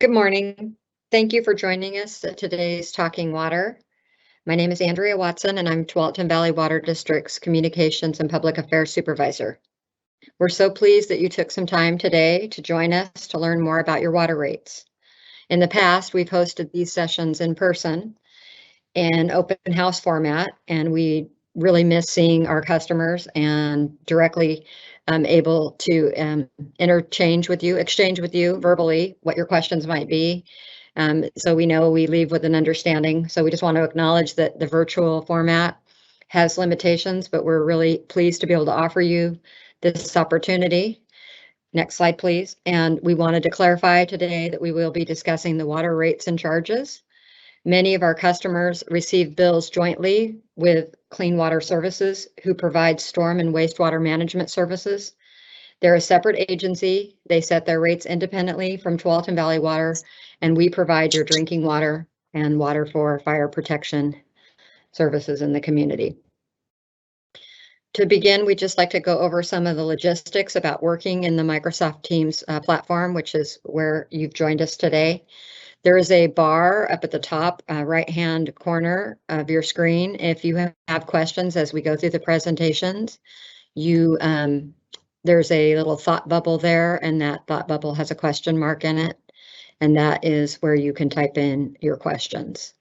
Good morning. Thank you for joining us at today's Talking Water. My name is Andrea Watson, and I'm Tualatin Valley Water District's Communications and Public Affairs Supervisor. We're so pleased that you took some time today to join us to learn more about your water rates. In the past, we've hosted these sessions in person in open house format, and we really miss seeing our customers and directly able to exchange with you verbally what your questions might be. So we know we leave with an understanding. So we just want to acknowledge that the virtual format has limitations, but we're really pleased to be able to offer you this opportunity. Next slide, please. And we wanted to clarify today that we will be discussing the water rates and charges. Many of our customers receive bills jointly with Clean Water Services, who provides storm and wastewater management services. They're a separate agency. They set their rates independently from Tualatin Valley Water, and we provide your drinking water and water for fire protection services in the community. To begin, we'd just like to go over some of the logistics about working in the Microsoft Teams platform, which is where you've joined us today. There is a bar up at the top right-hand corner of your screen. If you have questions as we go through the presentations, there's a little thought bubble there, and that thought bubble has a question mark in it, and that is where you can type in your questions.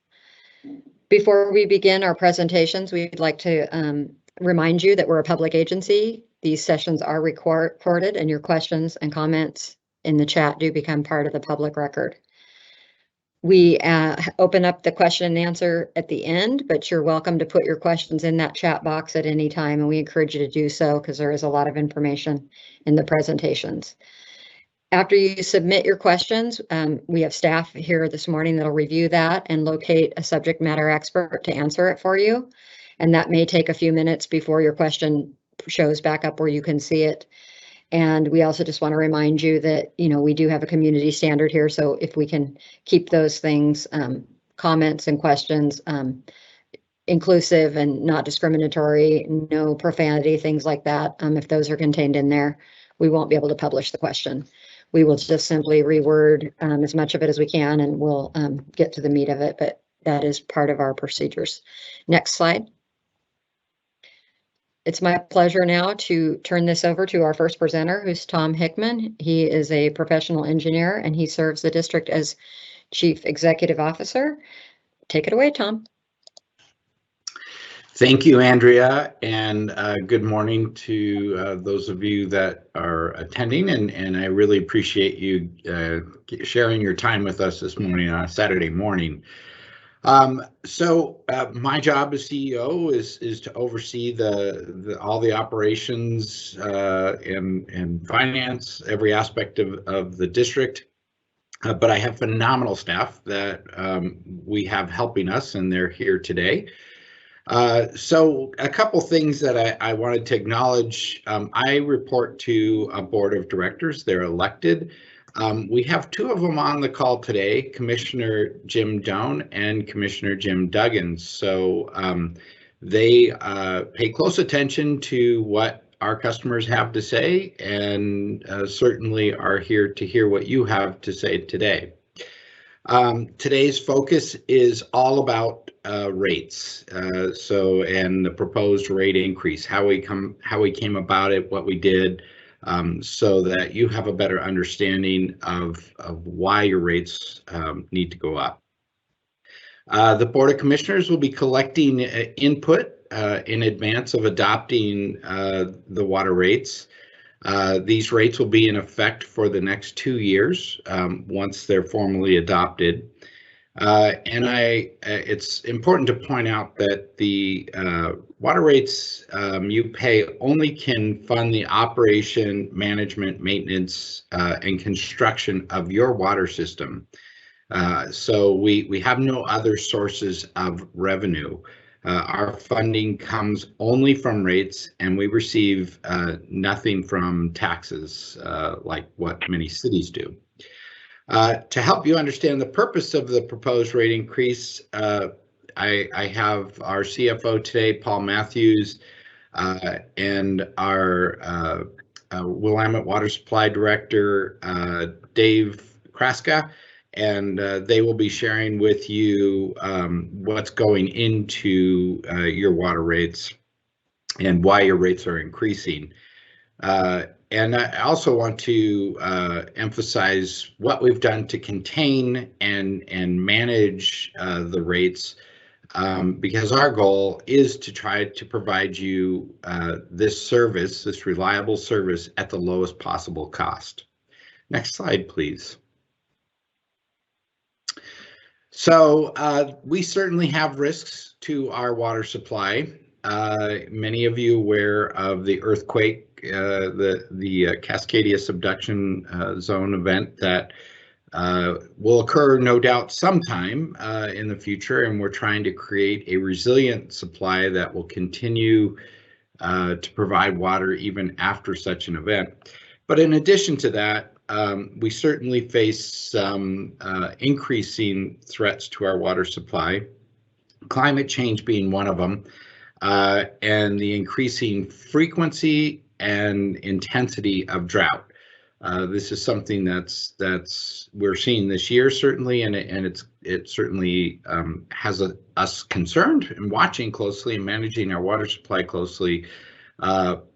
Before we begin our presentations, we'd like to remind you that we're a public agency. These sessions are recorded, and your questions and comments in the chat do become part of the public record. We open up the question and answer at the end, but you're welcome to put your questions in that chat box at any time, and we encourage you to do so because there is a lot of information in the presentations. After you submit your questions, we have staff here this morning that'll review that and locate a subject matter expert to answer it for you. And that may take a few minutes before your question shows back up where you can see it. And we also just want to remind you that, we do have a community standard here. So if we can keep those things, comments and questions inclusive and not discriminatory, no profanity, things like that, if those are contained in there, we won't be able to publish the question. We will just simply reword as much of it as we can, and we'll get to the meat of it, but that is part of our procedures. Next slide. It's my pleasure now to turn this over to our first presenter, who's Tom Hickmann. He is a professional engineer, and he serves the district as Chief Executive Officer. Take it away, Tom. Thank you, Andrea, and good morning to those of you that are attending, and I really appreciate you sharing your time with us this morning on a Saturday morning. So my job as CEO is to oversee all the operations and finance, every aspect of the district. But I have phenomenal staff that we have helping us, and they're here today. So a couple things that I wanted to acknowledge. I report to a board of directors. They're elected. We have two of them on the call today, Commissioner Jim Doan and Commissioner Jim Duggan. So they pay close attention to what our customers have to say, and certainly are here to hear what you have to say today. Today's focus is all about rates. And the proposed rate increase, how we came about it, what we did, so that you have a better understanding of why your rates need to go up. The Board of Commissioners will be collecting input in advance of adopting the water rates. These rates will be in effect for the next 2 years once they're formally adopted. It's important to point out that the water rates you pay only can fund the operation, management, maintenance, and construction of your water system. So we have no other sources of revenue. Our funding comes only from rates, and we receive nothing from taxes like what many cities do. To help you understand the purpose of the proposed rate increase, I have our CFO today, Paul Matthews, and our Willamette Water Supply Director, Dave Kraska, and they will be sharing with you what's going into your water rates and why your rates are increasing. And I also want to emphasize what we've done to contain and manage the rates, because our goal is to try to provide you this service, this reliable service, at the lowest possible cost. Next slide, please. So we certainly have risks to our water supply. Many of you aware of the earthquake, the Cascadia subduction zone event that will occur, no doubt, sometime in the future, and we're trying to create a resilient supply that will continue to provide water even after such an event. But in addition to that, we certainly face some increasing threats to our water supply, climate change being one of them, and the increasing frequency and intensity of drought. This is something that's we're seeing this year, certainly, and it certainly has us concerned and watching closely and managing our water supply closely.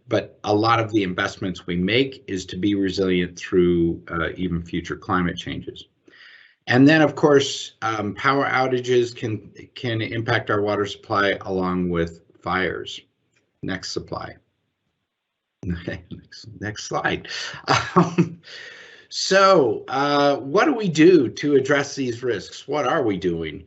But a lot of the investments we make is to be resilient through even future climate changes. And then, of course, power outages can impact our water supply along with fires. Next slide. Next slide. So what do we do to address these risks? What are we doing?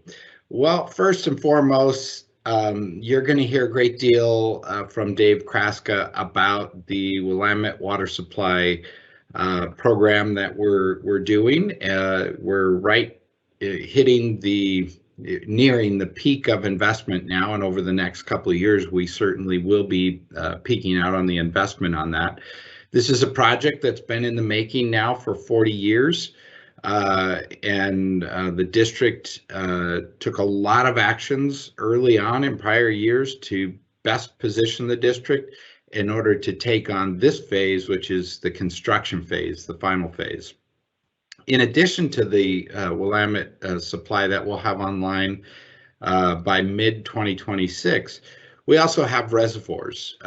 Well, first and foremost, you're going to hear a great deal from Dave Kraska about the Willamette Water Supply Program that we're doing. We're right hitting nearing the peak of investment now, and over the next couple of years, we certainly will be peaking out on the investment on that. This is a project that's been in the making now for 40 years. And the district took a lot of actions early on in prior years to best position the district in order to take on this phase, which is the construction phase, the final phase. In addition to the Willamette supply that we'll have online by mid-2026, we also have reservoirs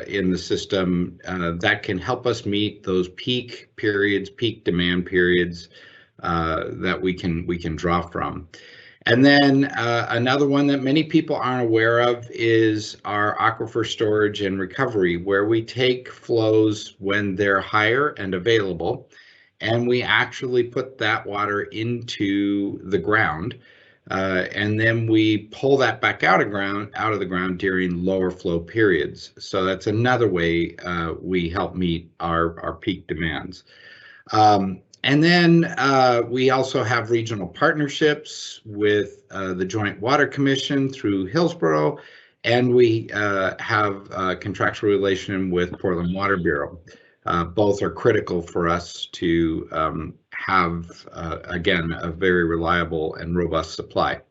in the system that can help us meet those peak periods, peak demand periods that we can draw from. And then another one that many people aren't aware of is our aquifer storage and recovery, where we take flows when they're higher and available, and we actually put that water into the ground, and then we pull that back out of the ground during lower flow periods. So that's another way we help meet our peak demands. And then we also have regional partnerships with the Joint Water Commission through Hillsborough, and we have a contractual relation with Portland Water Bureau. Both are critical for us to have, again, a very reliable and robust supply.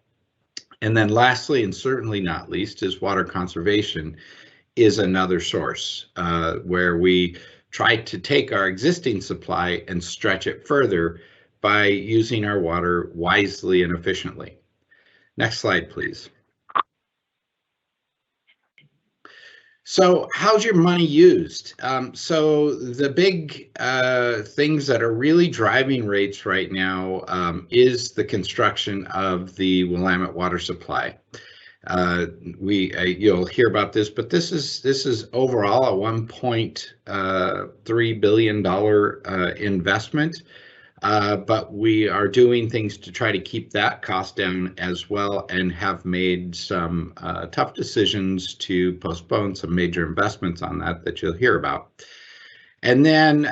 And then lastly, and certainly not least, is water conservation is another source where we try to take our existing supply and stretch it further by using our water wisely and efficiently. Next slide, please. So how's your money used? So the big things that are really driving rates right now is the construction of the Willamette Water Supply. You'll hear about this, but this is overall a $1.3 billion investment. But we are doing things to try to keep that cost down as well, and have made some tough decisions to postpone some major investments on that you'll hear about. And then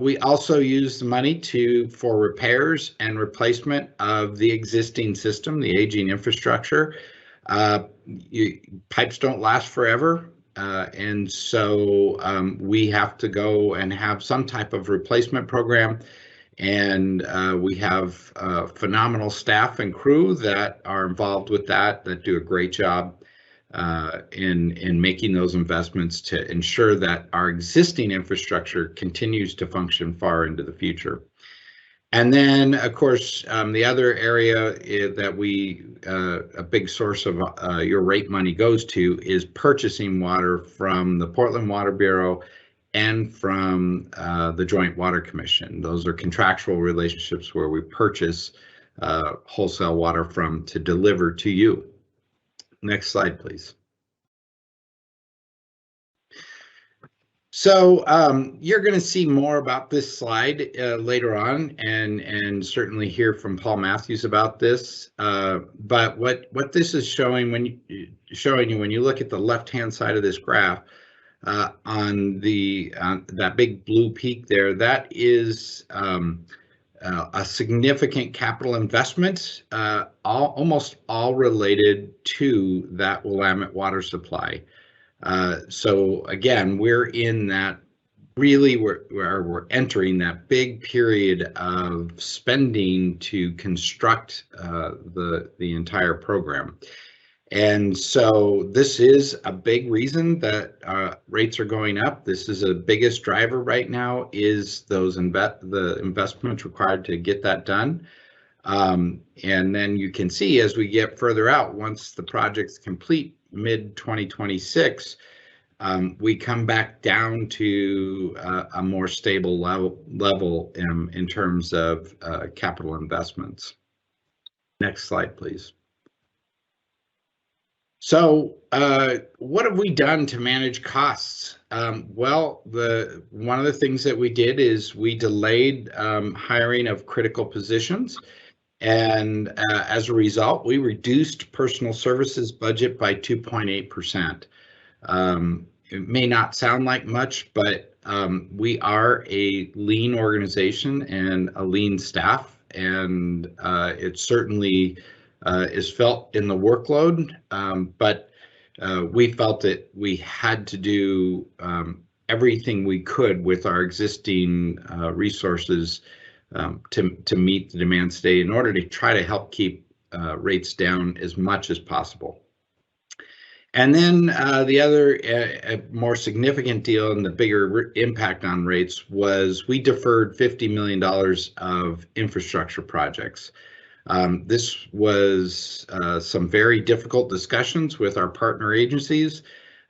we also use the money for repairs and replacement of the existing system, the aging infrastructure. Pipes don't last forever, and so we have to go and have some type of replacement program. And we have phenomenal staff and crew that are involved with that do a great job in making those investments to ensure that our existing infrastructure continues to function far into the future. And then, of course, the other area that a big source of your rate money goes to is purchasing water from the Portland Water Bureau and from the Joint Water Commission. Those are contractual relationships where we purchase wholesale water from to deliver to you. Next slide, please. So you're going to see more about this slide later on, and certainly hear from Paul Matthews about this. But what this is showing you when you look at the left-hand side of this graph on that big blue peak there, that is a significant capital investment, almost all related to that Willamette Water Supply. So again, we're in that we're entering that big period of spending to construct the entire program. And so this is a big reason that rates are going up. This is the biggest driver right now, is the investments required to get that done. And then you can see as we get further out, once the project's complete, mid-2026, we come back down to a more stable level in terms of capital investments. Next slide, please. So what have we done to manage costs? Well, one of the things that we did is we delayed hiring of critical positions. And as a result, we reduced personal services budget by 2.8%. It may not sound like much, but we are a lean organization and a lean staff, and it certainly is felt in the workload. But we felt that we had to do everything we could with our existing resources to meet the demand today in order to try to help keep rates down as much as possible. And then the other more significant deal and the bigger impact on rates was we deferred $50 million of infrastructure projects. This was some very difficult discussions with our partner agencies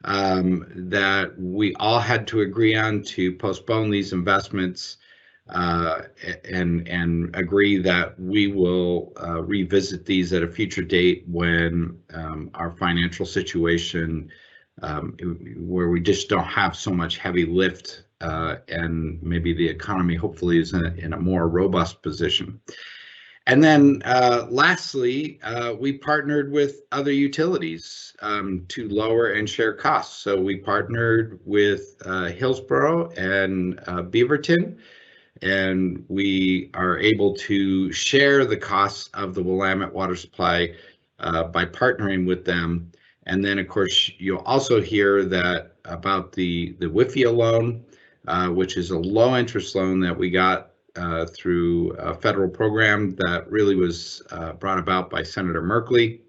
that we all had to agree on to postpone these investments and agree that we will revisit these at a future date when our financial situation, where we just don't have so much heavy lift, and maybe the economy hopefully is in a more robust position. And then lastly, we partnered with other utilities to lower and share costs. So we partnered with Hillsborough and Beaverton, and we are able to share the costs of the Willamette Water Supply by partnering with them. And then, of course, you'll also hear that about the WIFIA loan, which is a low-interest loan that we got through a federal program that really was brought about by Senator Merkley.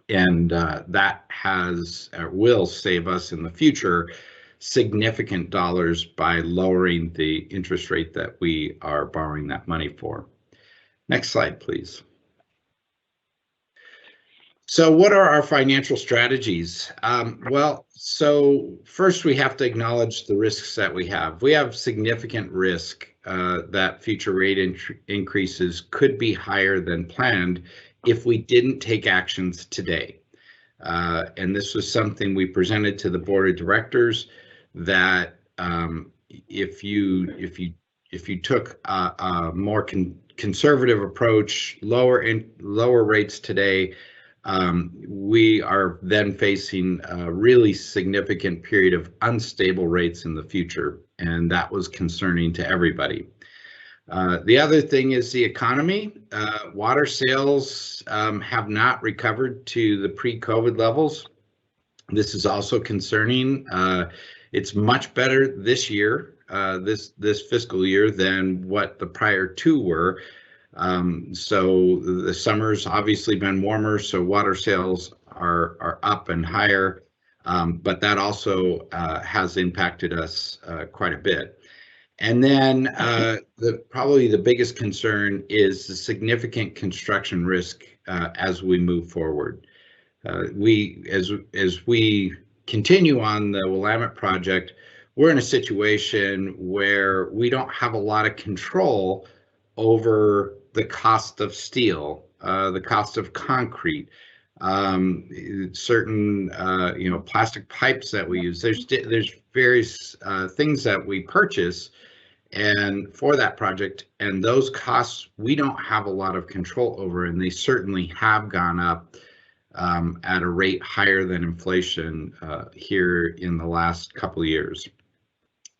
And that will save us in the future significant dollars by lowering the interest rate that we are borrowing that money for. Next slide, please. So what are our financial strategies? Well, so first we have to acknowledge the risks that we have. We have significant risk that future rate increases could be higher than planned if we didn't take actions today. And this was something we presented to the board of directors, that if you took a more conservative approach, lower rates today, we are then facing a really significant period of unstable rates in the future, and that was concerning to everybody. The other thing is the economy. Water sales have not recovered to the pre-COVID levels. This is also concerning. It's much better this year, this fiscal year, than what the prior two were. So the summer's obviously been warmer, so water sales are up and higher, but that also has impacted us quite a bit. And then probably the biggest concern is the significant construction risk as we move forward. As we continue on the Willamette project, we're in a situation where we don't have a lot of control over the cost of steel, the cost of concrete, certain plastic pipes that we use. There's various things that we purchase and for that project, and those costs we don't have a lot of control over, and they certainly have gone up at a rate higher than inflation here in the last couple of years.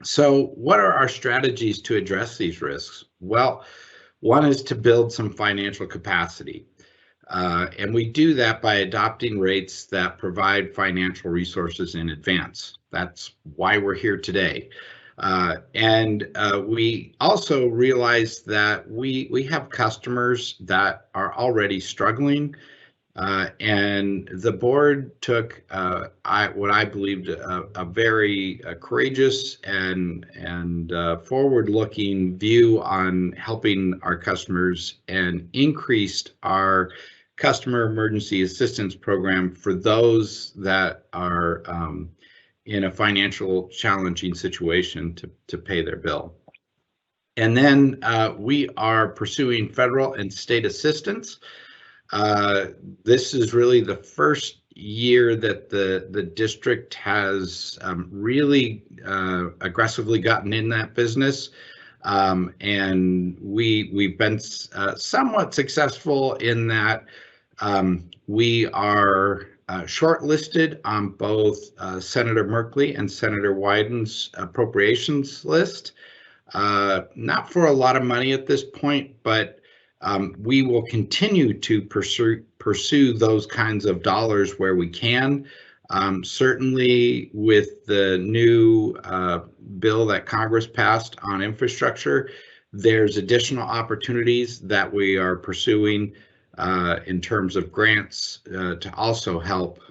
So what are our strategies to address these risks? Well, one is to build some financial capacity. And we do that by adopting rates that provide financial resources in advance. That's why we're here today. And we also realize that we have customers that are already struggling, and the board took what I believed a very courageous and forward-looking view on helping our customers and increased our customer emergency assistance program for those that are in a financial challenging situation to pay their bill. And then we are pursuing federal and state assistance. This is really the first year that the district has really aggressively gotten in that business. And we've been somewhat successful in that we are shortlisted on both Senator Merkley and Senator Wyden's appropriations list. Not for a lot of money at this point, but we will continue to pursue those kinds of dollars where we can. Certainly with the new bill that Congress passed on infrastructure, there's additional opportunities that we are pursuing in terms of grants to also help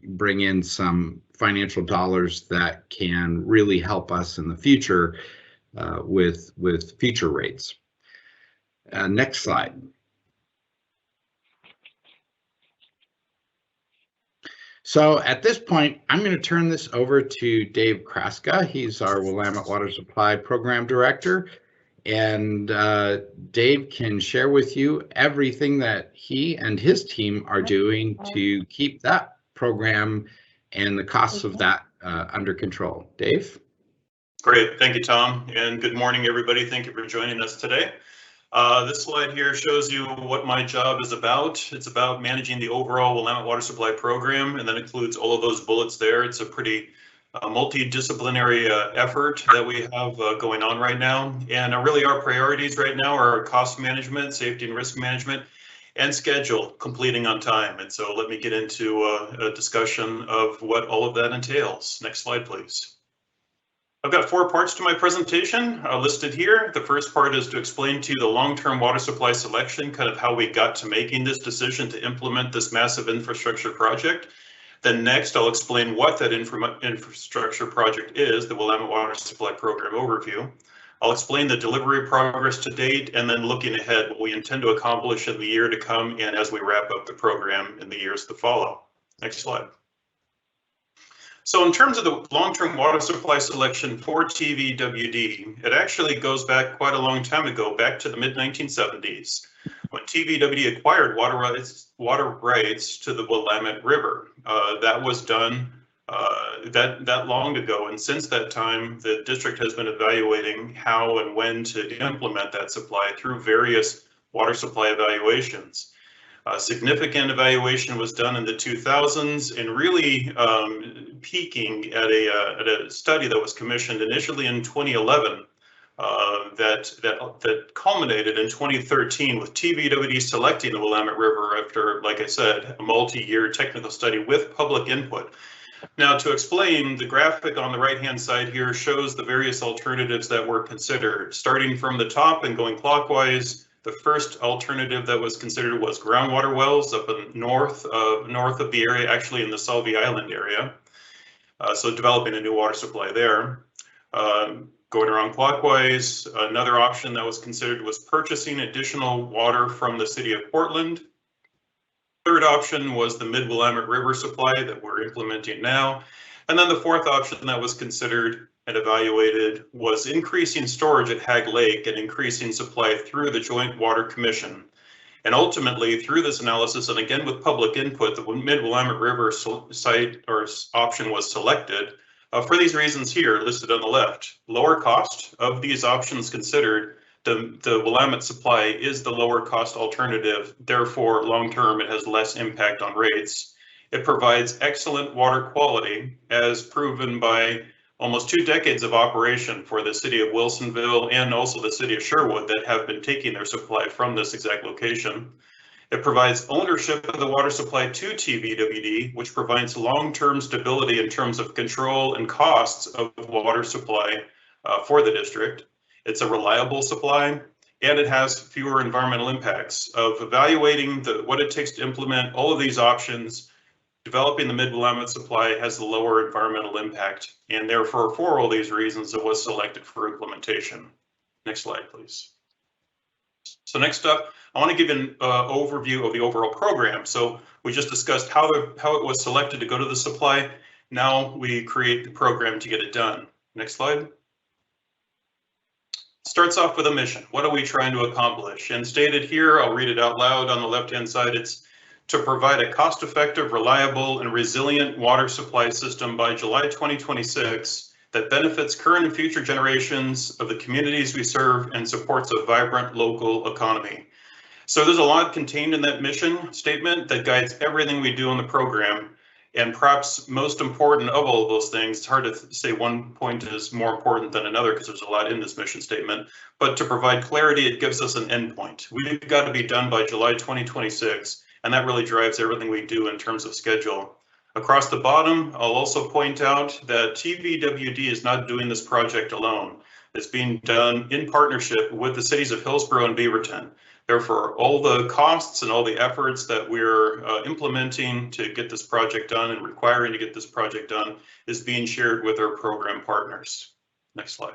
bring in some financial dollars that can really help us in the future with future rates. Next slide. So at this point, I'm going to turn this over to Dave Kraska. He's our Willamette Water Supply Program Director. And Dave can share with you everything that he and his team are doing to keep that program and the costs of that under control. Dave? Great, thank you, Tom, and good morning, everybody. Thank you for joining us today. This slide here shows you what my job is about. It's about managing the overall Willamette Water Supply Program, and that includes all of those bullets there. It's a pretty multidisciplinary effort that we have going on right now. And really our priorities right now are cost management, safety and risk management, and schedule completing on time. And so let me get into a discussion of what all of that entails. Next slide, please. I've got 4 parts to my presentation listed here. The first part is to explain to you the long-term water supply selection, kind of how we got to making this decision to implement this massive infrastructure project. Then next, I'll explain what that infrastructure project is, the Willamette Water Supply Program overview. I'll explain the delivery progress to date, and then looking ahead, what we intend to accomplish in the year to come and as we wrap up the program in the years to follow. Next slide. So in terms of the long-term water supply selection for TVWD, it actually goes back quite a long time ago, back to the mid-1970s, when TVWD acquired water rights to the Willamette River. That was done that long ago, and since that time, the district has been evaluating how and when to implement that supply through various water supply evaluations. Significant evaluation was done in the 2000s, and really peaking at a study that was commissioned initially in 2011 that culminated in 2013 with TVWD selecting the Willamette River after, like I said, a multi-year technical study with public input. Now, to explain, the graphic on the right-hand side here shows the various alternatives that were considered. Starting from the top and going clockwise, the first alternative that was considered was groundwater wells up in north of the area, actually in the Salvi Island area. So developing a new water supply there. Going around clockwise, another option that was considered was purchasing additional water from the city of Portland. Third option was the Mid-Willamette River supply that we're implementing now. And then the fourth option that was considered and evaluated was increasing storage at Hag Lake and increasing supply through the Joint Water Commission. And ultimately, through this analysis, and again with public input, the Mid-Willamette River site or option was selected for these reasons here listed on the left. Lower cost of these options considered, the Willamette supply is the lower cost alternative. Therefore, long term, it has less impact on rates. It provides excellent water quality as proven by almost 2 decades of operation for the city of Wilsonville and also the city of Sherwood that have been taking their supply from this exact location. It provides ownership of the water supply to TVWD, which provides long-term stability in terms of control and costs of water supply for the district. It's a reliable supply, and it has fewer environmental impacts. Of evaluating what it takes to implement all of these options, developing the Mid-Willamette supply has the lower environmental impact, and therefore, for all these reasons, it was selected for implementation. Next slide, please. So next up, I want to give an overview of the overall program. So we just discussed how it was selected to go to the supply. Now we create the program to get it done. Next slide. Starts off with a mission. What are we trying to accomplish? And stated here, I'll read it out loud on the left-hand side. It's to provide a cost-effective, reliable, and resilient water supply system by July 2026 that benefits current and future generations of the communities we serve and supports a vibrant local economy. So there's a lot contained in that mission statement that guides everything we do in the program. And perhaps most important of all of those things, it's hard to say one point is more important than another because there's a lot in this mission statement, but to provide clarity, it gives us an endpoint. We've got to be done by July 2026, and that really drives everything we do in terms of schedule. Across the bottom, I'll also point out that TVWD is not doing this project alone. It's being done in partnership with the cities of Hillsborough and Beaverton. Therefore, all the costs and all the efforts that we're implementing to get this project done and requiring to get this project done is being shared with our program partners. Next slide.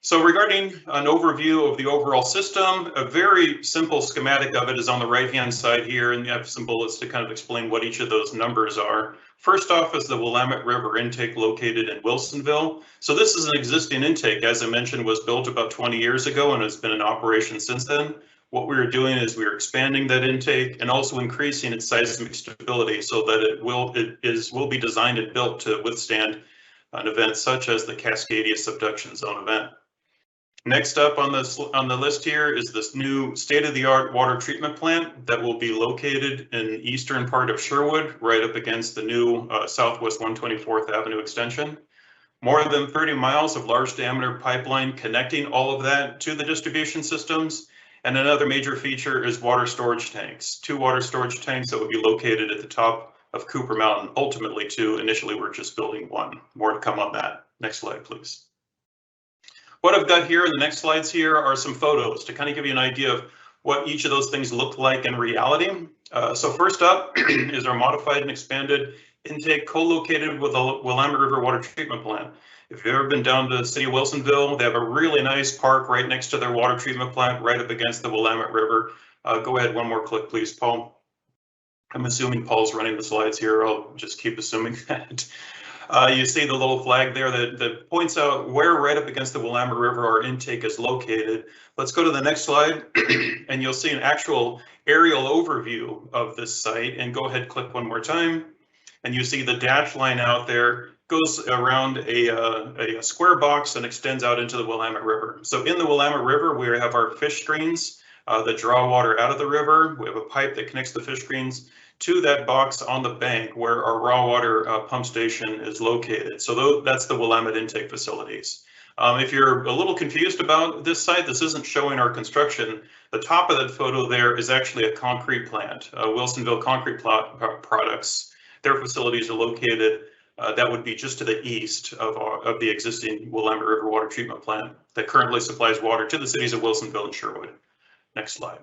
So regarding an overview of the overall system, a very simple schematic of it is on the right-hand side here, and you have some bullets to kind of explain what each of those numbers are. First off is the Willamette River intake located in Wilsonville. So this is an existing intake, as I mentioned, was built about 20 years ago and has been in operation since then. What we are doing is we are expanding that intake and also increasing its seismic stability so that it will be designed and built to withstand an event such as the Cascadia subduction zone event. Next up on the list here is this new state-of-the-art water treatment plant that will be located in the eastern part of Sherwood, right up against the new Southwest 124th Avenue extension. More than 30 miles of large diameter pipeline connecting all of that to the distribution systems. And another major feature is water storage tanks. 2 water storage tanks that will be located at the top of Cooper Mountain, ultimately 2. Initially, we're just building 1. More to come on that. Next slide, please. What I've got here in the next slides here are some photos to kind of give you an idea of what each of those things look like in reality. So first up is our modified and expanded intake co-located with the Willamette River Water Treatment Plant. If you've ever been down to the city of Wilsonville, they have a really nice park right next to their water treatment plant, right up against the Willamette River. Go ahead, one more click, please, Paul. I'm assuming Paul's running the slides here. I'll just keep assuming that. You see the little flag there that points out where right up against the Willamette River our intake is located. Let's go to the next slide and you'll see an actual aerial overview of this site, and go ahead, click one more time. And you see the dash line out there goes around a square box and extends out into the Willamette River. So in the Willamette River, we have our fish screens that draw water out of the river. We have a pipe that connects the fish screens to that box on the bank where our raw water pump station is located. So that's the Willamette intake facilities. If you're a little confused about this site, this isn't showing our construction. The top of that photo there is actually a concrete plant, Wilsonville Concrete Products. Their facilities are located, that would be just to the east of the existing Willamette River Water Treatment Plant that currently supplies water to the cities of Wilsonville and Sherwood. Next slide.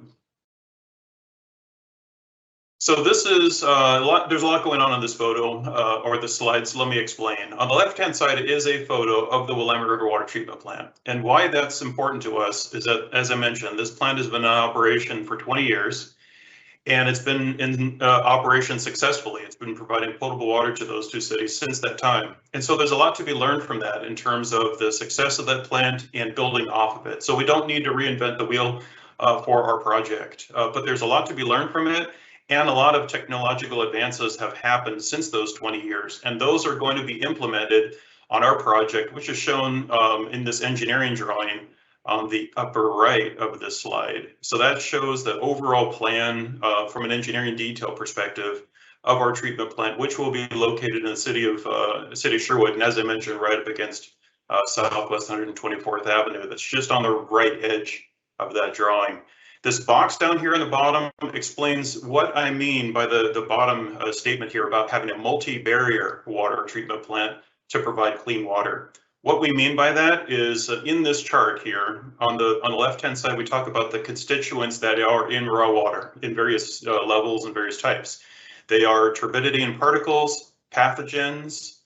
So this is there's a lot going on in this photo or the slides. Let me explain. On the left-hand side is a photo of the Willamette River Water Treatment Plant. And why that's important to us is that, as I mentioned, this plant has been in operation for 20 years. And it's been in operation successfully. It's been providing potable water to those two cities since that time. And so there's a lot to be learned from that in terms of the success of that plant and building off of it. So we don't need to reinvent the wheel for our project, but there's a lot to be learned from it. And a lot of technological advances have happened since those 20 years. And those are going to be implemented on our project, which is shown in this engineering drawing on the upper right of this slide. So that shows the overall plan from an engineering detail perspective of our treatment plant, which will be located in the city of Sherwood. And as I mentioned, right up against Southwest 124th Avenue. That's just on the right edge of that drawing. This box down here in the bottom explains what I mean by the bottom statement here about having a multi-barrier water treatment plant to provide clean water. What we mean by that is in this chart here on the left-hand side, we talk about the constituents that are in raw water in various levels and various types. They are turbidity and particles, pathogens,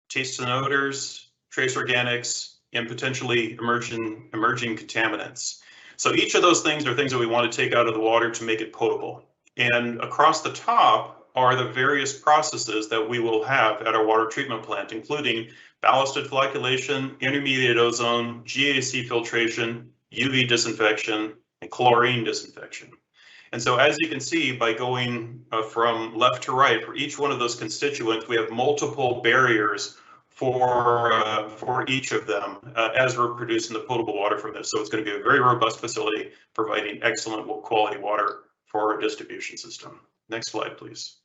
tastes and odors, trace organics, and potentially emerging contaminants. So each of those things are things that we want to take out of the water to make it potable. And across the top are the various processes that we will have at our water treatment plant, including ballasted flocculation, intermediate ozone, GAC filtration, UV disinfection, and chlorine disinfection. And so as you can see, by going from left to right for each one of those constituents, we have multiple barriers for each of them as we're producing the potable water from this. So it's going to be a very robust facility providing excellent quality water for our distribution system. Next slide, please.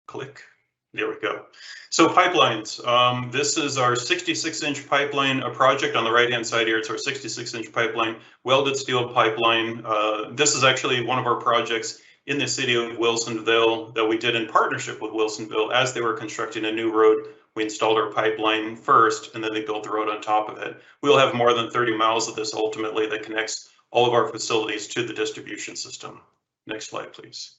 Click. There we go. So pipelines. This is our 66-inch pipeline project on the right-hand side here. It's our 66-inch pipeline, welded steel pipeline. This is actually one of our projects in the city of Wilsonville that we did in partnership with Wilsonville as they were constructing a new road. We installed our pipeline first, and then they built the road on top of it. We'll have more than 30 miles of this ultimately that connects all of our facilities to the distribution system. Next slide, please.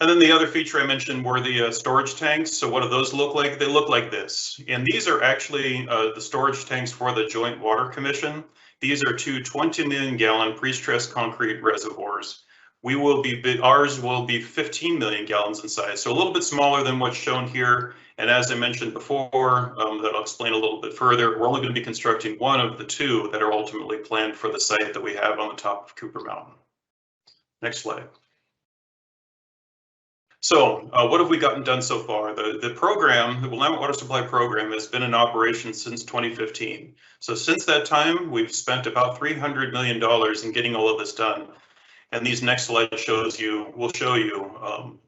And then the other feature I mentioned were the storage tanks. So what do those look like? They look like this. And these are actually the storage tanks for the Joint Water Commission. These are two 20 million gallon pre-stressed concrete reservoirs. Ours will be 15 million gallons in size, so a little bit smaller than what's shown here. And as I mentioned before, that I'll explain a little bit further, we're only going to be constructing one of the two that are ultimately planned for the site that we have on the top of Cooper Mountain. Next slide. So what have we gotten done so far? The program, the Willamette Water Supply Program, has been in operation since 2015. So since that time, we've spent about $300 million in getting all of this done. And these next slides will show you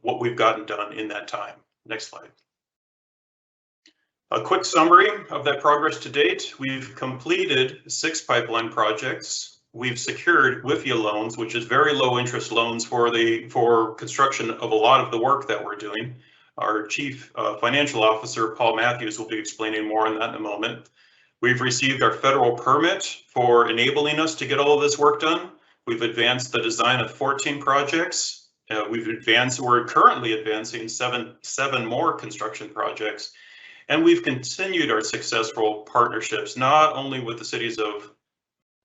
what we've gotten done in that time. Next slide. A quick summary of that progress to date. We've completed 6 pipeline projects. We've secured WIFIA loans, which is very low interest loans for construction of a lot of the work that we're doing. Our Chief Financial Officer, Paul Matthews, will be explaining more on that in a moment. We've received our federal permit for enabling us to get all of this work done. We've advanced the design of 14 projects. We're currently advancing seven more construction projects. And we've continued our successful partnerships, not only with the cities of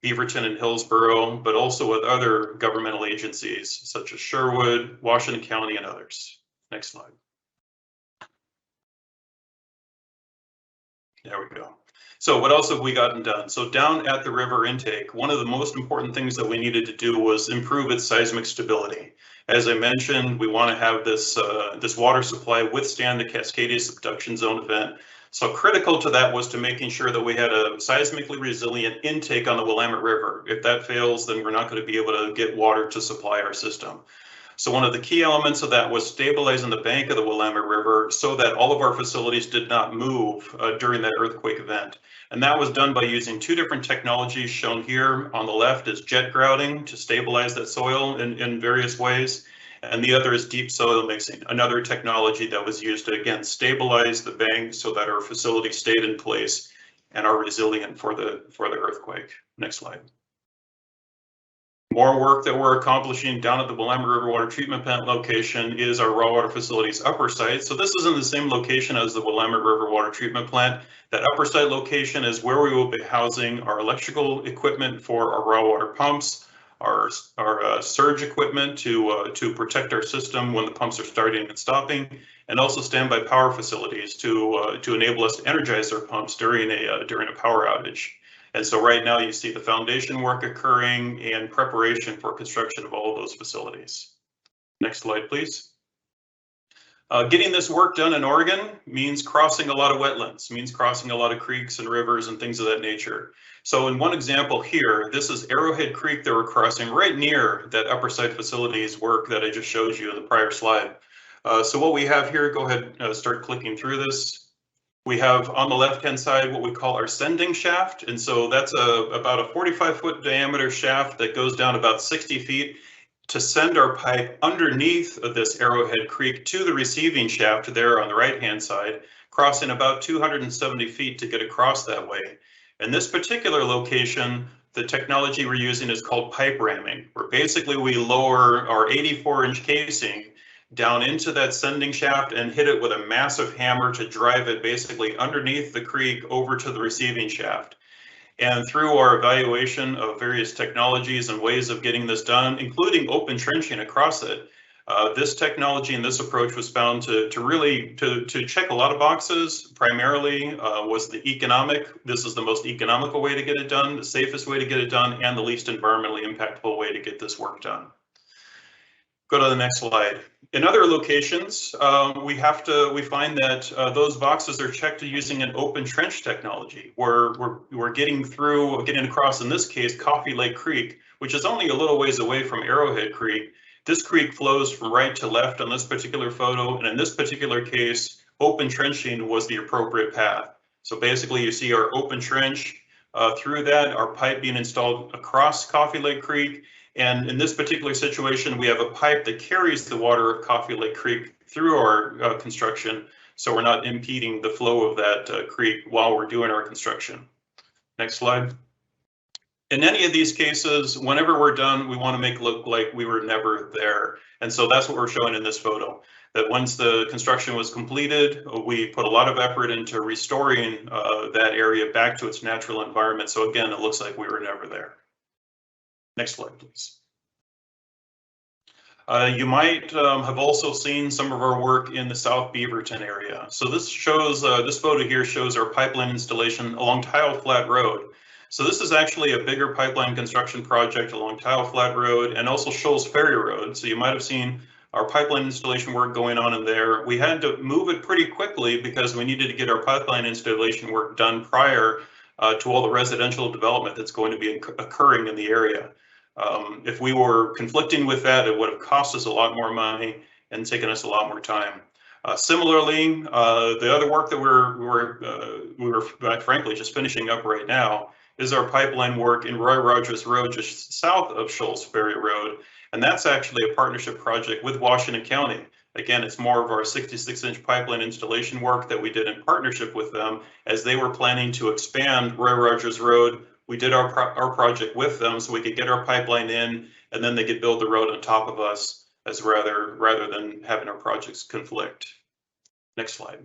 Beaverton and Hillsborough, but also with other governmental agencies such as Sherwood, Washington County, and others. Next slide. There we go. So what else have we gotten done? So down at the river intake, one of the most important things that we needed to do was improve its seismic stability. As I mentioned, we want to have this water supply withstand the Cascadia subduction zone event. So critical to that was to making sure that we had a seismically resilient intake on the Willamette River. If that fails, then we're not going to be able to get water to supply our system. So one of the key elements of that was stabilizing the bank of the Willamette River so that all of our facilities did not move during that earthquake event. And that was done by using 2 different technologies shown here. On the left is jet grouting to stabilize that soil in various ways. And the other is deep soil mixing, another technology that was used to, again, stabilize the bank so that our facilities stayed in place and are resilient for the earthquake. Next slide. More work that we're accomplishing down at the Willamette River Water Treatment Plant location is our raw water facilities upper site. So this is in the same location as the Willamette River Water Treatment Plant. That upper site location is where we will be housing our electrical equipment for our raw water pumps, our surge equipment to protect our system when the pumps are starting and stopping, and also standby power facilities to enable us to energize our pumps during a power outage. And so right now you see the foundation work occurring and preparation for construction of all of those facilities. Next slide, please. Getting this work done in Oregon means crossing a lot of wetlands, means crossing a lot of creeks and rivers and things of that nature. So in one example here, this is Arrowhead Creek that we're crossing right near that upper site facilities work that I just showed you in the prior slide. So what we have here, go ahead, start clicking through this. We have on the left-hand side what we call our sending shaft. And so that's about a 45-foot diameter shaft that goes down about 60 feet to send our pipe underneath of this Arrowhead Creek to the receiving shaft there on the right-hand side, crossing about 270 feet to get across that way. In this particular location, the technology we're using is called pipe ramming, where basically we lower our 84-inch casing down into that sending shaft and hit it with a massive hammer to drive it basically underneath the creek over to the receiving shaft. And through our evaluation of various technologies and ways of getting this done, including open trenching across it, this technology and this approach was found to really check a lot of boxes. Primarily was this is the most economical way to get it done, the safest way to get it done, and the least environmentally impactful way to get this work done. Go to the next slide. In other locations, we find that those boxes are checked using an open trench technology, where we're getting across, in this case, Coffee Lake Creek, which is only a little ways away from Arrowhead Creek. This creek flows from right to left on this particular photo, and in this particular case, open trenching was the appropriate path. So basically, you see our open trench through that, our pipe being installed across Coffee Lake Creek. And in this particular situation, we have a pipe that carries the water of Coffee Lake Creek through our construction, so we're not impeding the flow of that creek while we're doing our construction. Next slide. In any of these cases, whenever we're done, we want to make it look like we were never there. And so that's what we're showing in this photo, that once the construction was completed, we put a lot of effort into restoring that area back to its natural environment. So again, it looks like we were never there. Next slide, please. You might have also seen some of our work in the South Beaverton area. So this shows, this photo here shows our pipeline installation along Tile Flat Road. So this is actually a bigger pipeline construction project along Tile Flat Road and also Shoals Ferry Road. So you might have seen our pipeline installation work going on in there. We had to move it pretty quickly because we needed to get our pipeline installation work done prior to all the residential development that's going to be occurring in the area. If we were conflicting with that, it would have cost us a lot more money and taken us a lot more time. Similarly, the other work that we were frankly just finishing up right now is our pipeline work in Roy Rogers Road, just south of Shoals Ferry Road. And that's actually a partnership project with Washington County. Again, it's more of our 66-inch pipeline installation work that we did in partnership with them as they were planning to expand Roy Rogers Road. We did our project with them so we could get our pipeline in, and then they could build the road on top of us as rather than having our projects conflict. Next slide.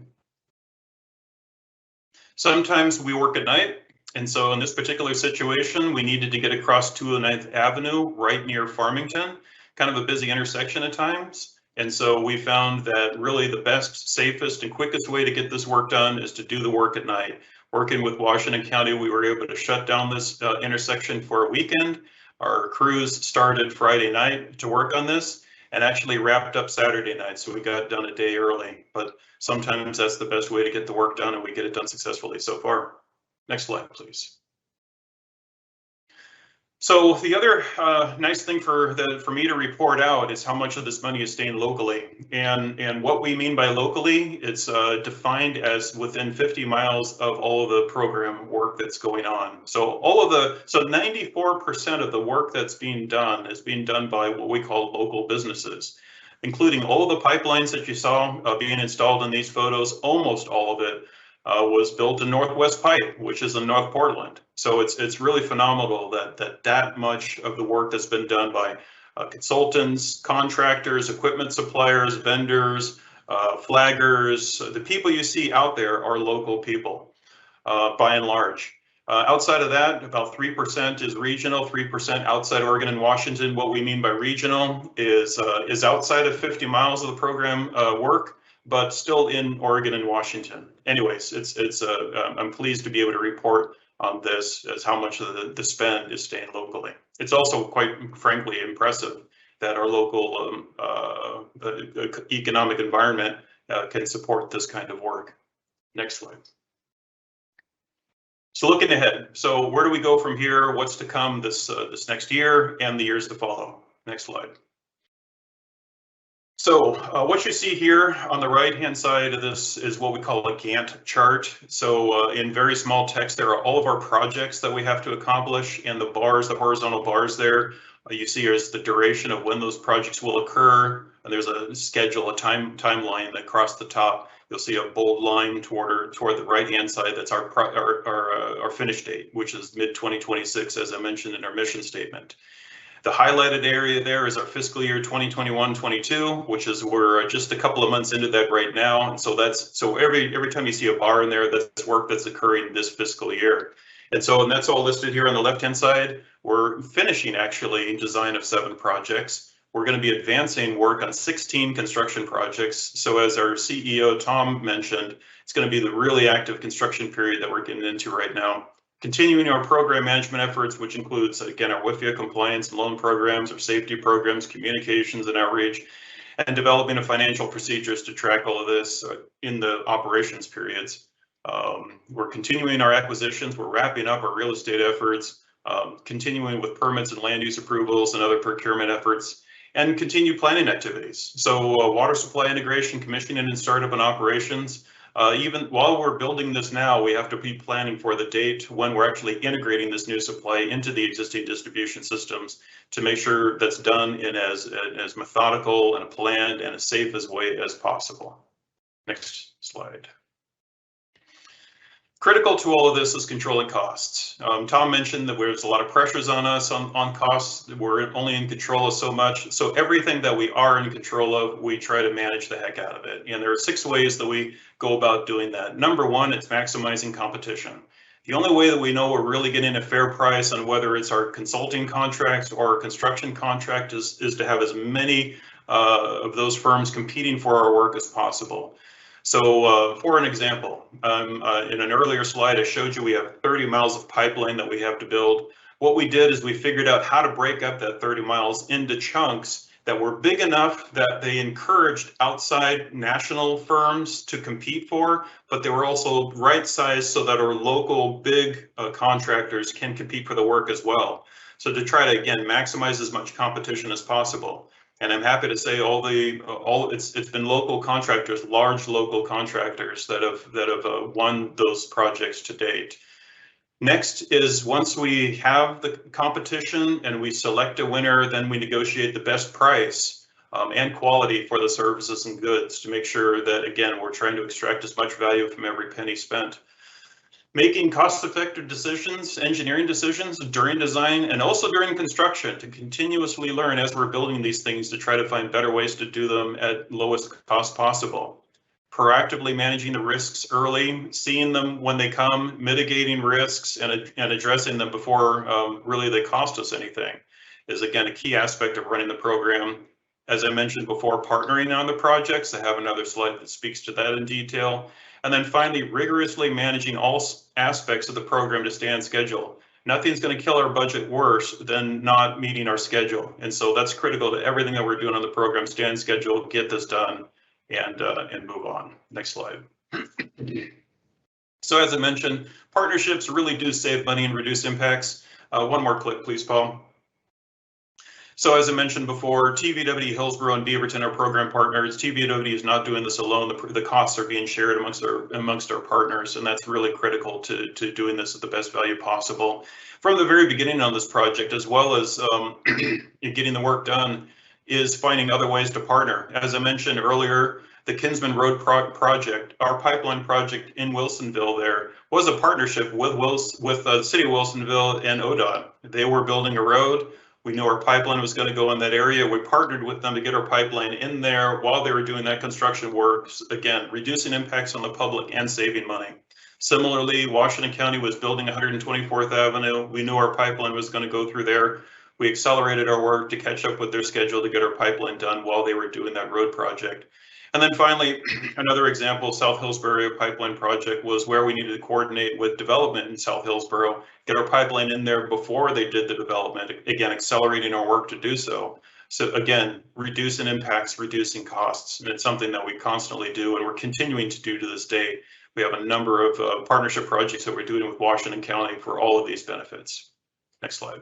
Sometimes we work at night. And so in this particular situation, we needed to get across 209th Avenue right near Farmington, kind of a busy intersection at times. And so we found that really the best, safest, and quickest way to get this work done is to do the work at night. Working with Washington County, we were able to shut down this intersection for a weekend. Our crews started Friday night to work on this and actually wrapped up Saturday night. So we got done a day early, but sometimes that's the best way to get the work done, and we get it done successfully so far. Next slide, please. So the other nice thing for me to report out is how much of this money is staying locally. And what we mean by locally, it's defined as within 50 miles of all of the program work that's going on. So 94% of the work that's being done is being done by what we call local businesses, including all of the pipelines that you saw being installed in these photos, almost all of it. was built in Northwest Pipe, which is in North Portland. So it's really phenomenal that much of the work that's been done by consultants, contractors, equipment suppliers, vendors, flaggers, the people you see out there are local people, by and large. Outside of that, about 3% is regional, 3% outside Oregon and Washington. What we mean by regional is outside of 50 miles of the program work, but still in Oregon and Washington. Anyways, I'm pleased to be able to report on this as how much of the spend is staying locally. It's also quite frankly impressive that our local economic environment can support this kind of work. Next slide. So looking ahead, so where do we go from here? What's to come this next year and the years to follow? Next slide. So what you see here on the right-hand side of this is what we call a Gantt chart. So in very small text, there are all of our projects that we have to accomplish, and the bars, the horizontal bars there, you see is the duration of when those projects will occur. And there's a schedule, a timeline across the top. You'll see a bold line toward the right-hand side. That's our finish date, which is mid-2026, as I mentioned in our mission statement. The highlighted area there is our fiscal year 2021-22, which is we're just a couple of months into that right now. And so every time you see a bar in there, that's work that's occurring this fiscal year. And that's all listed here on the left-hand side. We're finishing actually design of 7 projects. We're going to be advancing work on 16 construction projects. So as our CEO Tom mentioned, it's going to be the really active construction period that we're getting into right now. Continuing our program management efforts, which includes, again, our WIFIA compliance and loan programs, our safety programs, communications and outreach, and developing a financial procedures to track all of this in the operations periods. We're continuing our acquisitions. We're wrapping up our real estate efforts, continuing with permits and land use approvals and other procurement efforts, and continue planning activities. So water supply integration, commissioning and startup and operations. Even while we're building this now, we have to be planning for the date when we're actually integrating this new supply into the existing distribution systems to make sure that's done in as methodical and planned and as safe as way as possible. Next slide. Critical to all of this is controlling costs. Tom mentioned that there's a lot of pressures on us on costs. We're only in control of so much. So everything that we are in control of, we try to manage the heck out of it. And there are 6 ways that we go about doing that. Number 1, it's maximizing competition. The only way that we know we're really getting a fair price on whether it's our consulting contracts or our construction contract is to have as many of those firms competing for our work as possible. So for an example, in an earlier slide, I showed you we have 30 miles of pipeline that we have to build. What we did is we figured out how to break up that 30 miles into chunks that were big enough that they encouraged outside national firms to compete for, but they were also right sized so that our local big contractors can compete for the work as well. So to try to, again, maximize as much competition as possible. And I'm happy to say it's been local contractors, large local contractors that have won those projects to date. Next is once we have the competition and we select a winner, then we negotiate the best price and quality for the services and goods to make sure that, again, we're trying to extract as much value from every penny spent. Making cost-effective decisions, engineering decisions during design and also during construction to continuously learn as we're building these things to try to find better ways to do them at lowest cost possible. Proactively managing the risks early, seeing them when they come, mitigating risks and addressing them before really they cost us anything is, again, a key aspect of running the program. As I mentioned before, partnering on the projects. I have another slide that speaks to that in detail. And then finally, rigorously managing all aspects of the program to stay on schedule. Nothing's going to kill our budget worse than not meeting our schedule. And so that's critical to everything that we're doing on the program. Stay on schedule, get this done, and move on. Next slide. So as I mentioned, partnerships really do save money and reduce impacts. One more click, please, Paul. So as I mentioned before, TVWD, Hillsborough, and Beaverton are program partners. TVWD is not doing this alone. The costs are being shared amongst our partners, and that's really critical to doing this at the best value possible. From the very beginning on this project, as well as getting the work done, is finding other ways to partner. As I mentioned earlier, the Kinsman Road project, our pipeline project in Wilsonville there, was a partnership with the city of Wilsonville and ODOT. They were building a road. We knew our pipeline was going to go in that area. We partnered with them to get our pipeline in there while they were doing that construction work, again, reducing impacts on the public and saving money. Similarly, Washington County was building 124th Avenue. We knew our pipeline was going to go through there. We accelerated our work to catch up with their schedule to get our pipeline done while they were doing that road project. And then finally, another example, South Hillsborough pipeline project was where we needed to coordinate with development in South Hillsborough, get our pipeline in there before they did the development, again, accelerating our work to do so. So again, reducing impacts, reducing costs, and it's something that we constantly do and we're continuing to do to this day. We have a number of partnership projects that we're doing with Washington County for all of these benefits. Next slide.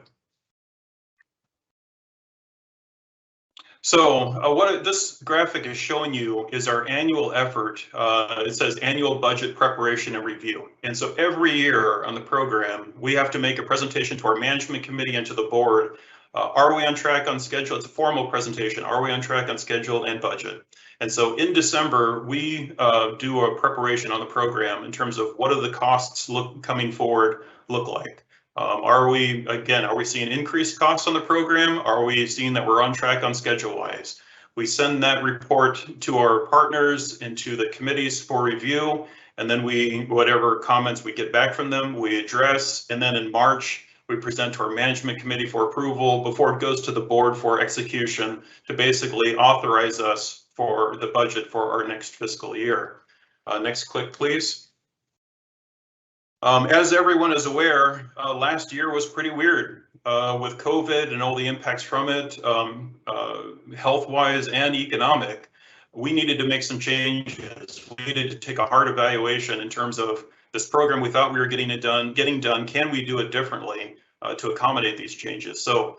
So what this graphic is showing you is our annual effort. It says annual budget preparation and review. And so every year on the program, we have to make a presentation to our management committee and to the board. Are we on track on schedule? It's a formal presentation. Are we on track on schedule and budget? And so in December, we do a preparation on the program in terms of what do the costs coming forward look like? Are we seeing increased costs on the program? Are we seeing that we're on track on schedule wise? We send that report to our partners and to the committees for review. And then whatever comments we get back from them, we address. And then in March, we present to our management committee for approval before it goes to the board for execution to basically authorize us for the budget for our next fiscal year. Next click, please. As everyone is aware, last year was pretty weird with COVID and all the impacts from it, health-wise and economic. We needed to make some changes. We needed to take a hard evaluation in terms of this program we thought we were getting done. Can we do it differently to accommodate these changes? So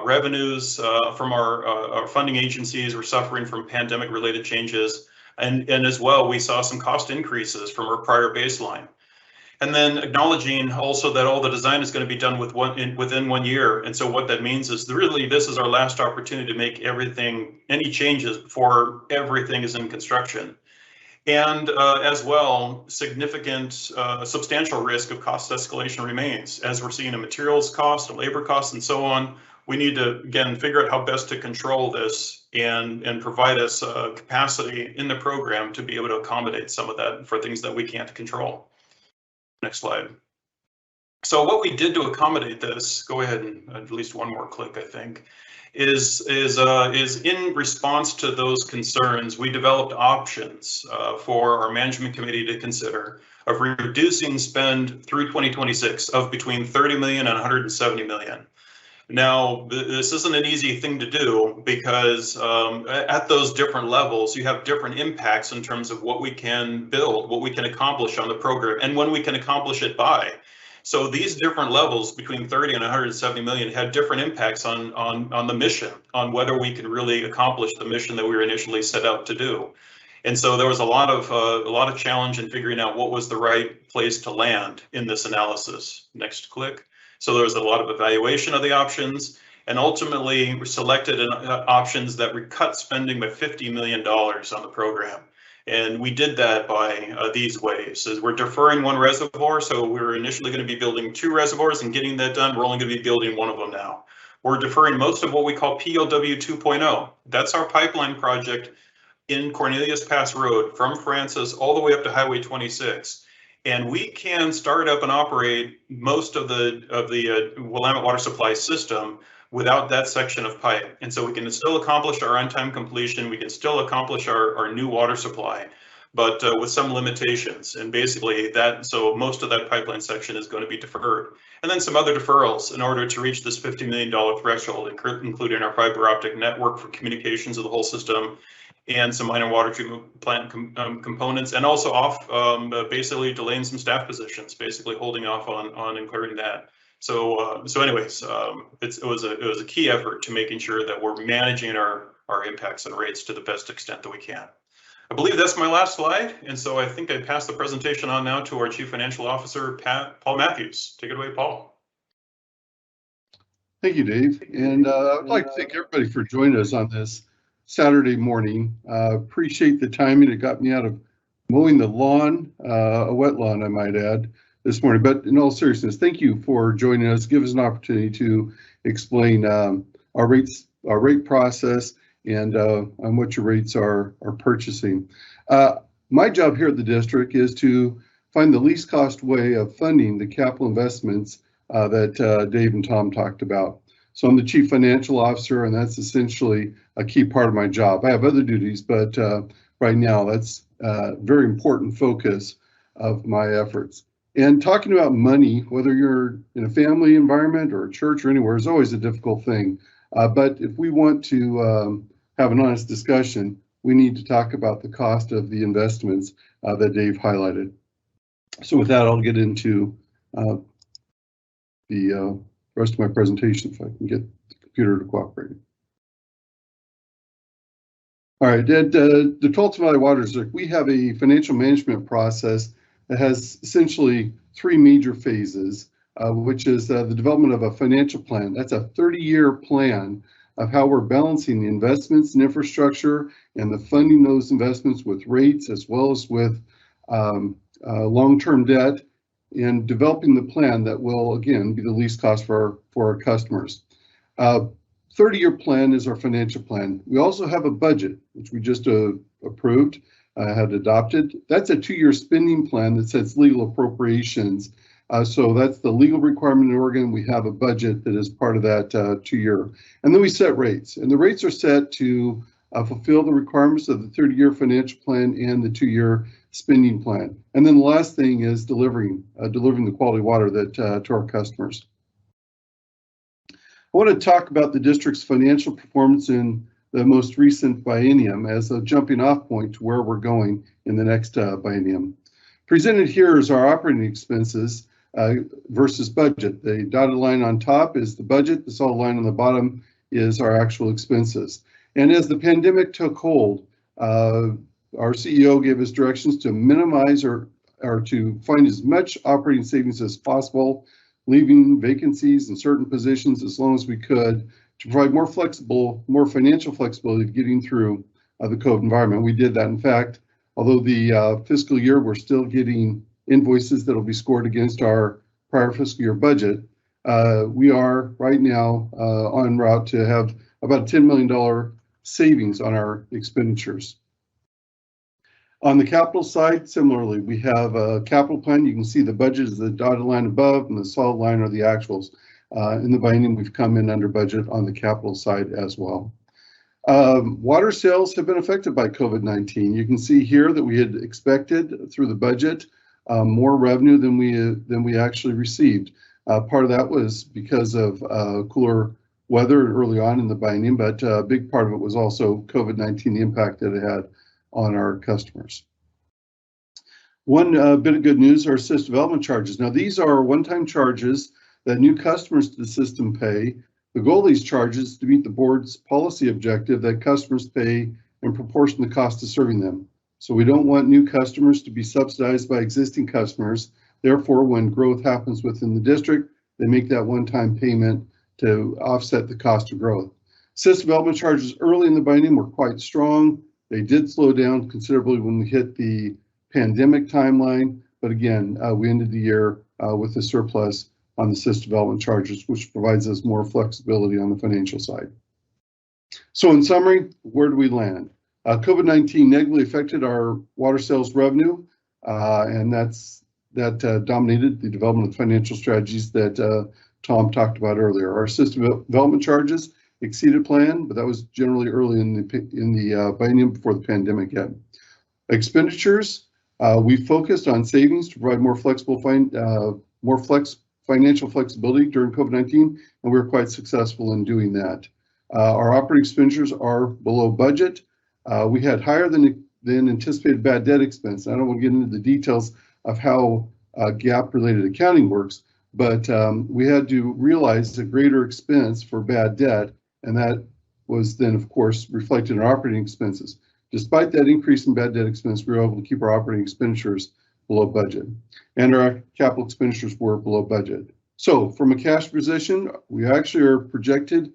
revenues from our funding agencies were suffering from pandemic-related changes, and as well, we saw some cost increases from our prior baseline. And then acknowledging also that all the design is going to be done within 1 year. And so what that means is really this is our last opportunity to make any changes before everything is in construction. And as well, substantial risk of cost escalation remains. As we're seeing a materials cost, a labor cost, and so on, we need to, again, figure out how best to control this and provide us capacity in the program to be able to accommodate some of that for things that we can't control. Next slide. So what we did to accommodate this, go ahead and at least one more click, I think, is in response to those concerns, we developed options for our management committee to consider of reducing spend through 2026 of between 30 million and 170 million. Now, this isn't an easy thing to do because at those different levels, you have different impacts in terms of what we can build, what we can accomplish on the program, and when we can accomplish it by. So these different levels between 30 and 170 million had different impacts on the mission, on whether we can really accomplish the mission that we were initially set out to do. And so there was a lot of challenge in figuring out what was the right place to land in this analysis. Next click. So there was a lot of evaluation of the options, and ultimately we selected options that would cut spending by $50 million on the program. And we did that by these ways. As we're deferring one reservoir, so we were initially going to be building 2 reservoirs and getting that done. We're only going to be building one of them now. We're deferring most of what we call PLW 2.0. That's our pipeline project in Cornelius Pass Road from Francis all the way up to Highway 26. And we can start up and operate most of the Willamette Water Supply system without that section of pipe. And so we can still accomplish our on-time completion. We can still accomplish our new water supply, but with some limitations. And basically so most of that pipeline section is going to be deferred. And then some other deferrals in order to reach this $50 million threshold, including our fiber optic network for communications of the whole system, and some minor water treatment plant components, and also basically delaying some staff positions, basically holding off on including that. So anyways, it was a key effort to making sure that we're managing our impacts and rates to the best extent that we can. I believe that's my last slide, and so I think I pass the presentation on now to our Chief Financial Officer, Paul Matthews. Take it away, Paul. Thank you, Dave. And I'd like to thank everybody for joining us on this Saturday morning. Appreciate the timing. It got me out of mowing the lawn, a wet lawn, I might add, this morning. But in all seriousness, thank you for joining us. Give us an opportunity to explain our rate process and on what your rates are purchasing. My job here at the district is to find the least cost way of funding the capital investments that Dave and Tom talked about. So I'm the Chief Financial Officer, and that's essentially a key part of my job. I have other duties, but right now that's a very important focus of my efforts. And talking about money, whether you're in a family environment or a church or anywhere, is always a difficult thing. But if we want to have an honest discussion, we need to talk about the cost of the investments that Dave highlighted. So with that, I'll get into the rest of my presentation if I can get the computer to cooperate. All right, at the Talkin Valley Water District, we have a financial management process that has essentially three major phases, which is the development of a financial plan. That's a 30-year plan of how we're balancing the investments in infrastructure and the funding those investments with rates as well as with long-term debt, and developing the plan that will, again, be the least cost for our customers. 30-year plan is our financial plan. We also have a budget, which we just approved, had adopted. That's a 2-year spending plan that sets legal appropriations. So that's the legal requirement in Oregon. We have a budget that is part of that 2-year. And then we set rates. And the rates are set to fulfill the requirements of the 30-year financial plan and the 2-year spending plan. And then the last thing is delivering the quality water that to our customers. I want to talk about the district's financial performance in the most recent biennium as a jumping off point to where we're going in the next biennium. Presented here is our operating expenses versus budget. The dotted line on top is the budget. The solid line on the bottom is our actual expenses. And as the pandemic took hold, our CEO gave us directions to minimize or to find as much operating savings as possible, leaving vacancies in certain positions as long as we could to provide more financial flexibility to getting through the COVID environment. We did that. In fact, although the fiscal year, we're still getting invoices that will be scored against our prior fiscal year budget. We are right now en route to have about a $10 million savings on our expenditures. On the capital side, similarly, we have a capital plan. You can see the budget is the dotted line above and the solid line are the actuals. In the biennium, we've come in under budget on the capital side as well. Water sales have been affected by COVID-19. You can see here that we had expected through the budget more revenue than we actually received. Part of that was because of cooler weather early on in the biennium, but a big part of it was also COVID-19, the impact that it had on our customers. One bit of good news are system development charges. Now, these are one-time charges that new customers to the system pay. The goal of these charges is to meet the board's policy objective that customers pay in proportion to the cost of serving them. So we don't want new customers to be subsidized by existing customers. Therefore, when growth happens within the district, they make that one-time payment to offset the cost of growth. System development charges early in the biennium were quite strong. They did slow down considerably when we hit the pandemic timeline, but again, we ended the year with a surplus on the system development charges, which provides us more flexibility on the financial side. So in summary, where do we land? COVID-19 negatively affected our water sales revenue, and that dominated the development of financial strategies that Tom talked about earlier. Our system development charges exceeded plan, but that was generally early in the biennium before the pandemic hit. Expenditures, we focused on savings to provide more financial flexibility during COVID-19, and we were quite successful in doing that. Our operating expenditures are below budget. We had higher than anticipated bad debt expense. I don't want to get into the details of how GAAP-related accounting works, but we had to realize a greater expense for bad debt, and that was then, of course, reflected in our operating expenses. Despite that increase in bad debt expense, we were able to keep our operating expenditures below budget, and our capital expenditures were below budget. So from a cash position, we actually have projected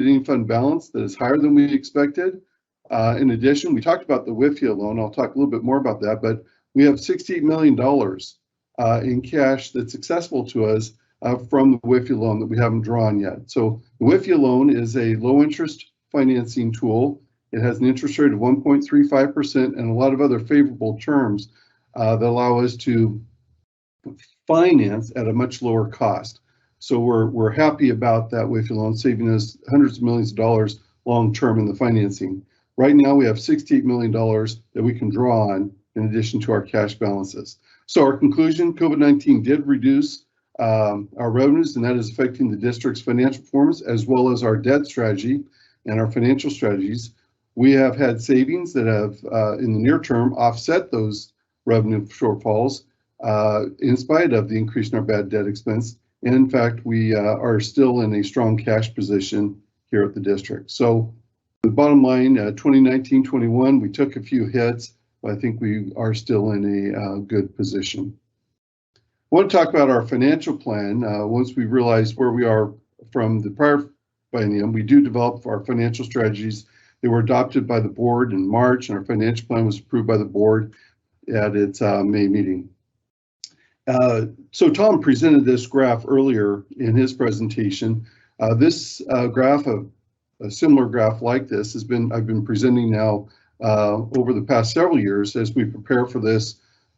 any fund balance that is higher than we expected. In addition, we talked about the WIFIA loan. I'll talk a little bit more about that, but we have $68 million in cash that's accessible to us from the WIFIA loan that we haven't drawn yet. So the WIFIA loan is a low interest financing tool. It has an interest rate of 1.35% and a lot of other favorable terms that allow us to finance at a much lower cost. So we're happy about that WIFIA loan, saving us hundreds of millions of dollars long term in the financing. Right now, we have $68 million that we can draw on in addition to our cash balances. So our conclusion, COVID-19 did reduce our revenues, and that is affecting the district's financial performance as well as our debt strategy and our financial strategies. We have had savings that have, in the near term, offset those revenue shortfalls in spite of the increase in our bad debt expense. And in fact, we are still in a strong cash position here at the district. So the bottom line, 2019-21, we took a few hits, but I think we are still in a good position. I want to talk about our financial plan. Once we realize where we are from the prior biennium, we do develop our financial strategies. They were adopted by the board in March, and our financial plan was approved by the board at its May meeting. So Tom presented this graph earlier in his presentation. This graph, a similar graph like this, I've been presenting now over the past several years as we prepare for this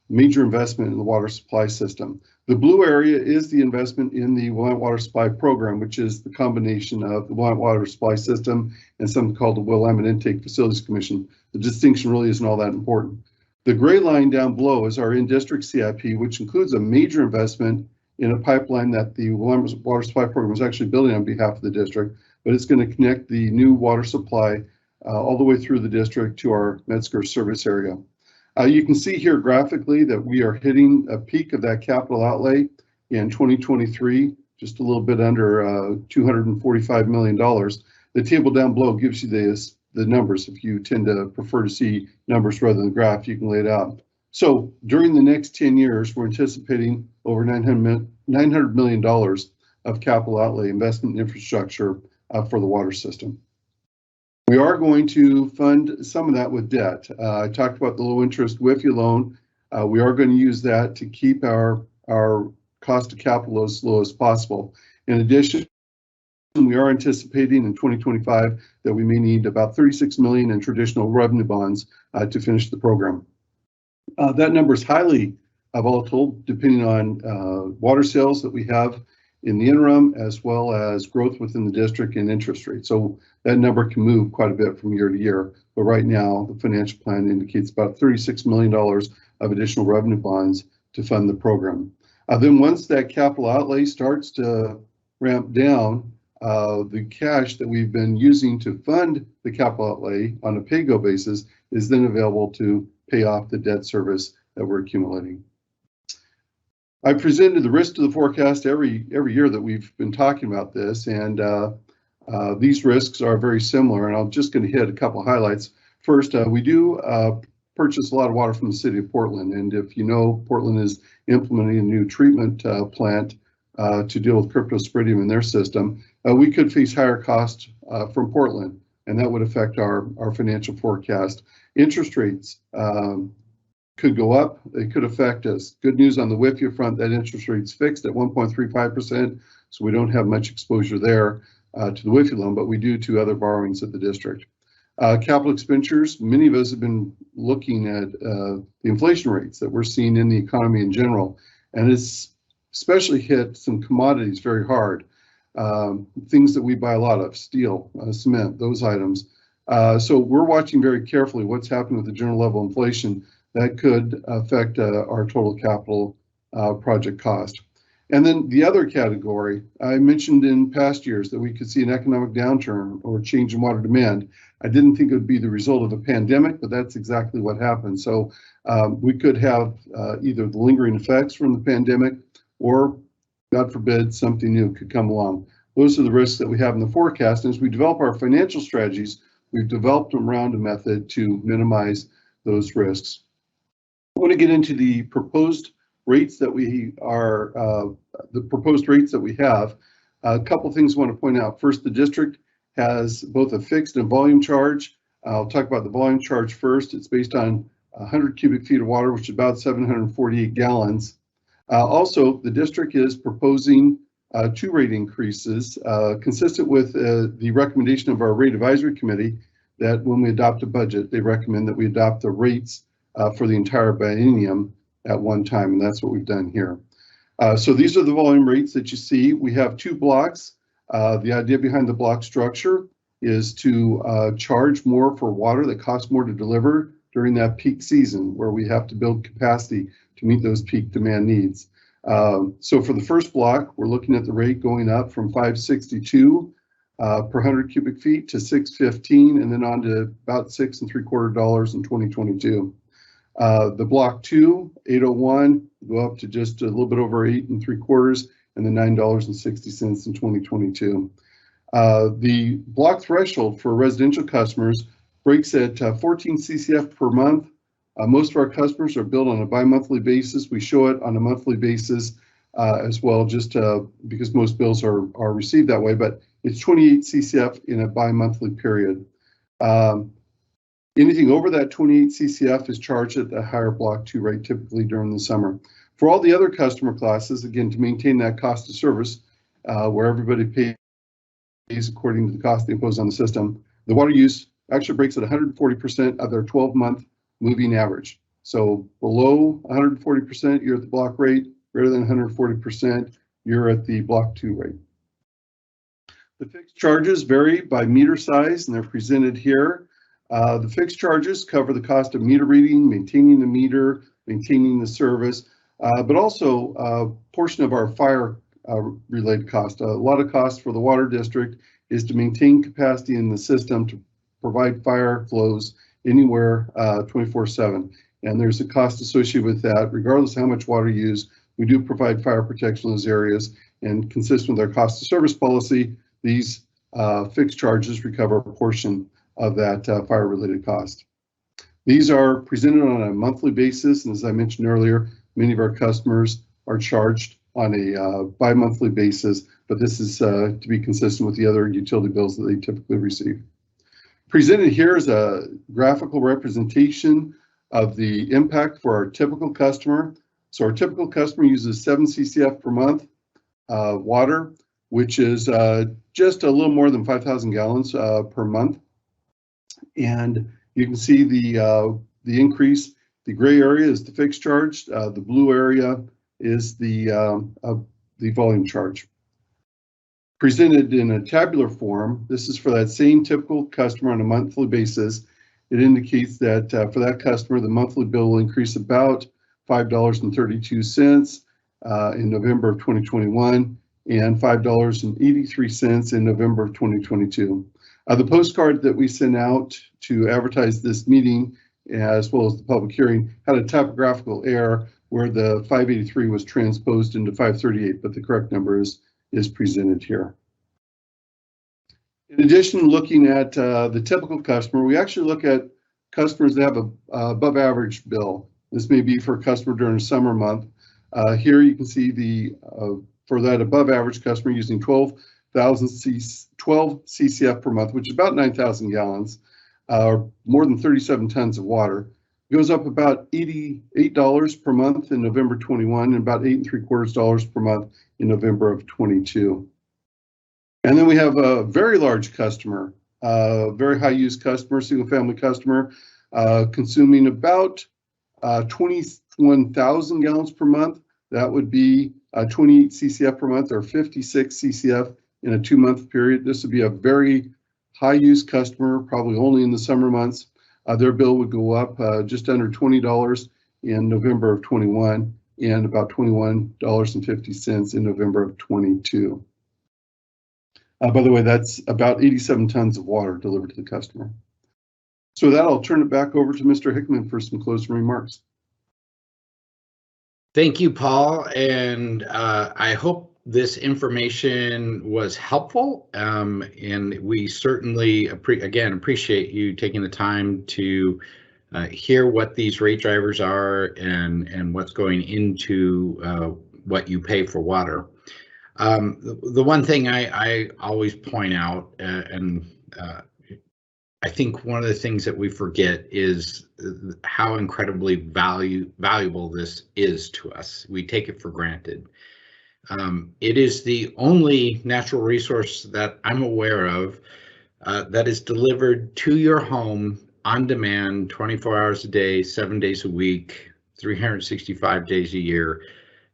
major investment in the water supply system. The blue area is the investment in the Willamette Water Supply Program, which is the combination of the Willamette Water Supply System and something called the Willamette Intake Facilities Commission. The distinction really isn't all that important. The gray line down below is our in-district CIP, which includes a major investment in a pipeline that the Willamette Water Supply Program is actually building on behalf of the district, but it's going to connect the new water supply all the way through the district to our Metzger service area. You can see here graphically that we are hitting a peak of that capital outlay in 2023, just a little bit under $245 million. The table down below gives you the numbers. If you tend to prefer to see numbers rather than graph, you can lay it out. So during the next 10 years, we're anticipating over $900 million of capital outlay investment in infrastructure for the water system. We are going to fund some of that with debt. I talked about the low interest WIFIA loan. We are going to use that to keep our cost of capital as low as possible. In addition, we are anticipating in 2025 that we may need about $36 million in traditional revenue bonds to finish the program. That number is highly volatile depending on water sales that we have in the interim, as well as growth within the district and interest rates. So that number can move quite a bit from year to year. But right now, the financial plan indicates about $36 million of additional revenue bonds to fund the program. Then once that capital outlay starts to ramp down, the cash that we've been using to fund the capital outlay on a pay-go basis is then available to pay off the debt service that we're accumulating. I presented the risk to the forecast every year that we've been talking about this, and these risks are very similar, and I'm just going to hit a couple of highlights. First, we do purchase a lot of water from the city of Portland, and if you know, Portland is implementing a new treatment plant to deal with cryptosporidium in their system. We could face higher costs from Portland, and that would affect our financial forecast. Interest rates could go up. They could affect us. Good news on the WIFIA front, that interest rate's fixed at 1.35%, so we don't have much exposure there to the WIFIA loan, but we do to other borrowings at the district. Capital expenditures, many of us have been looking at the inflation rates that we're seeing in the economy in general, and it's especially hit some commodities very hard. Things that we buy a lot of, steel, cement, those items. So we're watching very carefully what's happening with the general level inflation that could affect our total capital project cost. And then the other category, I mentioned in past years that we could see an economic downturn or change in water demand. I didn't think it would be the result of a pandemic, but that's exactly what happened. So we could have either the lingering effects from the pandemic or, God forbid, something new could come along. Those are the risks that we have in the forecast. And as we develop our financial strategies, we've developed around a method to minimize those risks. I want to get into the proposed rates that we are, the proposed rates that we have, a couple things I want to point out. First, the district has both a fixed and volume charge. I'll talk about the volume charge first. It's based on 100 cubic feet of water, which is about 748 gallons. Also, the district is proposing 2 rate increases, consistent with the recommendation of our rate advisory committee, that when we adopt a budget, they recommend that we adopt the rates for the entire biennium at one time, and that's what we've done here. So these are the volume rates that you see. We have 2 blocks. The idea behind the block structure is to charge more for water that costs more to deliver during that peak season where we have to build capacity to meet those peak demand needs. So for the first block, we're looking at the rate going up from $5.62 per 100 cubic feet to $6.15, and then on to about $6.75 in 2022. The block 2, 801, go up to just a little bit over 8.75, and then $9.60 in 2022. The block threshold for residential customers breaks at 14 CCF per month. Most of our customers are billed on a bi-monthly basis. We show it on a monthly basis as well, just because most bills are received that way, but it's 28 CCF in a bi-monthly period. Anything over that 28 CCF is charged at the higher block 2 rate, typically during the summer. For all the other customer classes, again, to maintain that cost of service, where everybody pays according to the cost they impose on the system, the water use actually breaks at 140% of their 12-month moving average. So below 140%, you're at the block rate. Greater than 140%, you're at the block 2 rate. The fixed charges vary by meter size, and they're presented here. The fixed charges cover the cost of meter reading, maintaining the meter, maintaining the service, but also a portion of our fire related cost. A lot of cost for the water district is to maintain capacity in the system to provide fire flows anywhere 24/7. And there's a cost associated with that. Regardless of how much water you use, we do provide fire protection in those areas, and consistent with our cost of service policy, these fixed charges recover a portion of that fire related cost. These are presented on a monthly basis, and as I mentioned earlier, many of our customers are charged on a bi-monthly basis, but this is to be consistent with the other utility bills that they typically receive. Presented here is a graphical representation of the impact for our typical customer. So our typical customer uses 7 CCF per month water, which is just a little more than 5,000 gallons per month. And you can see the increase. The gray area is the fixed charge. The blue area is the volume charge. Presented in a tabular form, this is for that same typical customer on a monthly basis. It indicates that for that customer, the monthly bill will increase about $5.32 in November of 2021 and $5.83 in November of 2022. The postcard that we sent out to advertise this meeting, as well as the public hearing, had a typographical error where the 583 was transposed into 538, but the correct number is presented here. In addition, looking at the typical customer, we actually look at customers that have a above average bill. This may be for a customer during a summer month. Here you can see the for that above average customer using 12 CCF per month, which is about 9,000 gallons, or more than 37 tons of water. It goes up about $88 per month in November 21 and about $8.75 per month in November of 22. And then we have a very large customer, very high use customer, single family customer, consuming about 21,000 gallons per month. That would be 28 CCF per month or 56 CCF in a 2-month period. This would be a very high use customer, probably only in the summer months. Their bill would go up just under $20 in November of 21 and about $21.50 in November of 22. By the way, that's about 87 tons of water delivered to the customer. So with that, I'll turn it back over to Mr. Hickmann for some closing remarks. Thank you, Paul, and I hope this information was helpful, and we certainly appreciate you taking the time to hear what these rate drivers are and what's going into what you pay for water. The one thing I always point out, and I think one of the things that we forget is how incredibly valuable this is to us. We take it for granted. It is the only natural resource that I'm aware of that is delivered to your home on demand, 24 hours a day, 7 days a week, 365 days a year.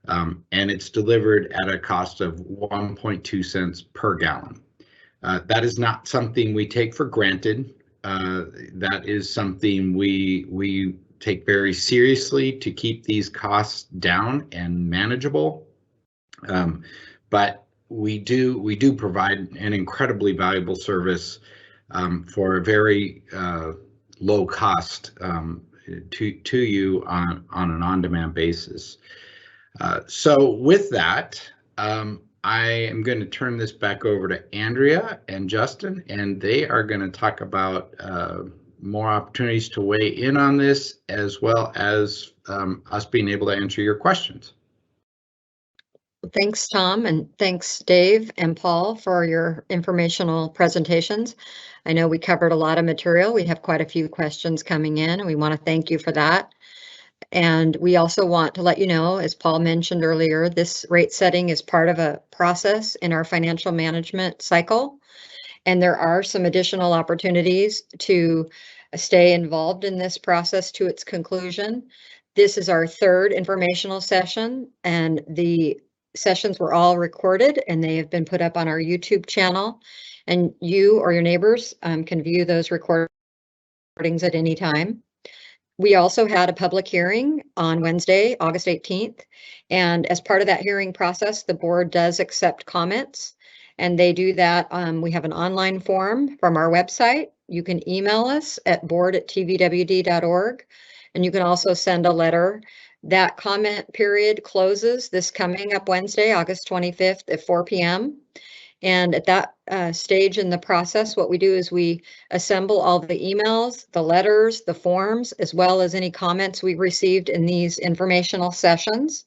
And it's delivered at a cost of 1.2 cents per gallon. That is not something we take for granted. That is something we take very seriously to keep these costs down and manageable. But we do provide an incredibly valuable service for a very low cost to you on an on-demand basis. So with that, I am going to turn this back over to Andrea and Justin, and they are going to talk about more opportunities to weigh in on this, as well as us being able to answer your questions. Thanks, Tom, and thanks, Dave and Paul, for your informational presentations. I know we covered a lot of material. We have quite a few questions coming in, and we want to thank you for that. And we also want to let you know, as Paul mentioned earlier, this rate setting is part of a process in our financial management cycle. And there are some additional opportunities to stay involved in this process to its conclusion. This is our third informational session, and the sessions were all recorded and they have been put up on our YouTube channel. And you or your neighbors can view those recordings at any time. We also had a public hearing on Wednesday, August 18th. And as part of that hearing process, the board does accept comments, and they do that. We have an online form from our website. You can email us at board@tvwd.org, and you can also send a letter. That comment period closes this coming up Wednesday, August 25th at 4 p.m. And at that stage in the process, what we do is we assemble all the emails, the letters, the forms, as well as any comments we received in these informational sessions.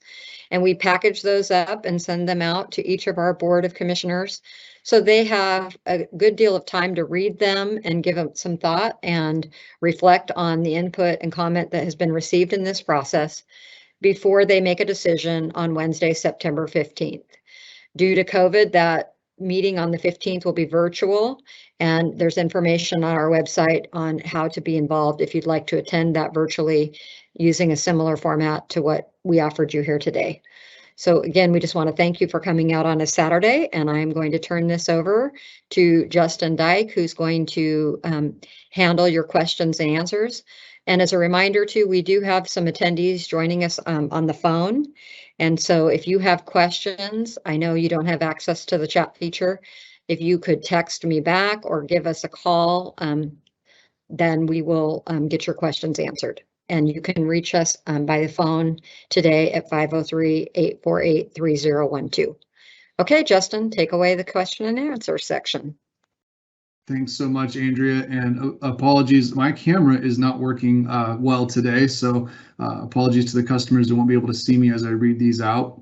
And we package those up and send them out to each of our Board of Commissioners. So they have a good deal of time to read them and give them some thought and reflect on the input and comment that has been received in this process before they make a decision on Wednesday, September 15th. Due to COVID, that meeting on the 15th will be virtual, and there's information on our website on how to be involved if you'd like to attend that virtually using a similar format to what we offered you here today. So again, we just want to thank you for coming out on a Saturday, and I'm going to turn this over to Justin Dyke, who's going to handle your questions and answers. And as a reminder too, we do have some attendees joining us on the phone. And so if you have questions, I know you don't have access to the chat feature. If you could text me back or give us a call, then we will get your questions answered. And you can reach us by the phone today at 503-848-3012. Okay, Justin, take away the question and answer section. Thanks so much, Andrea, and apologies, my camera is not working well today, so apologies to the customers who won't be able to see me as I read these out.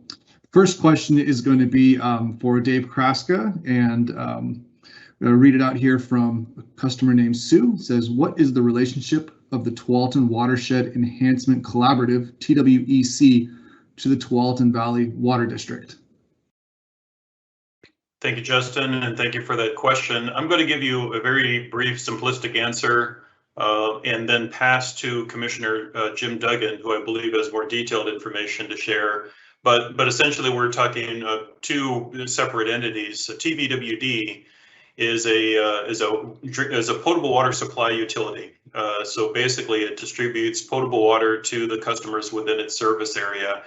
First question is going to be for Dave Kraska, and I'm going to read it out here from a customer named Sue. It says, what is the relationship of the Tualatin Watershed Enhancement Collaborative, TWEC, to the Tualatin Valley Water District? Thank you, Justin, and thank you for that question. I'm going to give you a very brief, simplistic answer and then pass to Commissioner Jim Duggan, who I believe has more detailed information to share. But essentially, we're talking two separate entities. So TVWD is a potable water supply utility. So basically, it distributes potable water to the customers within its service area.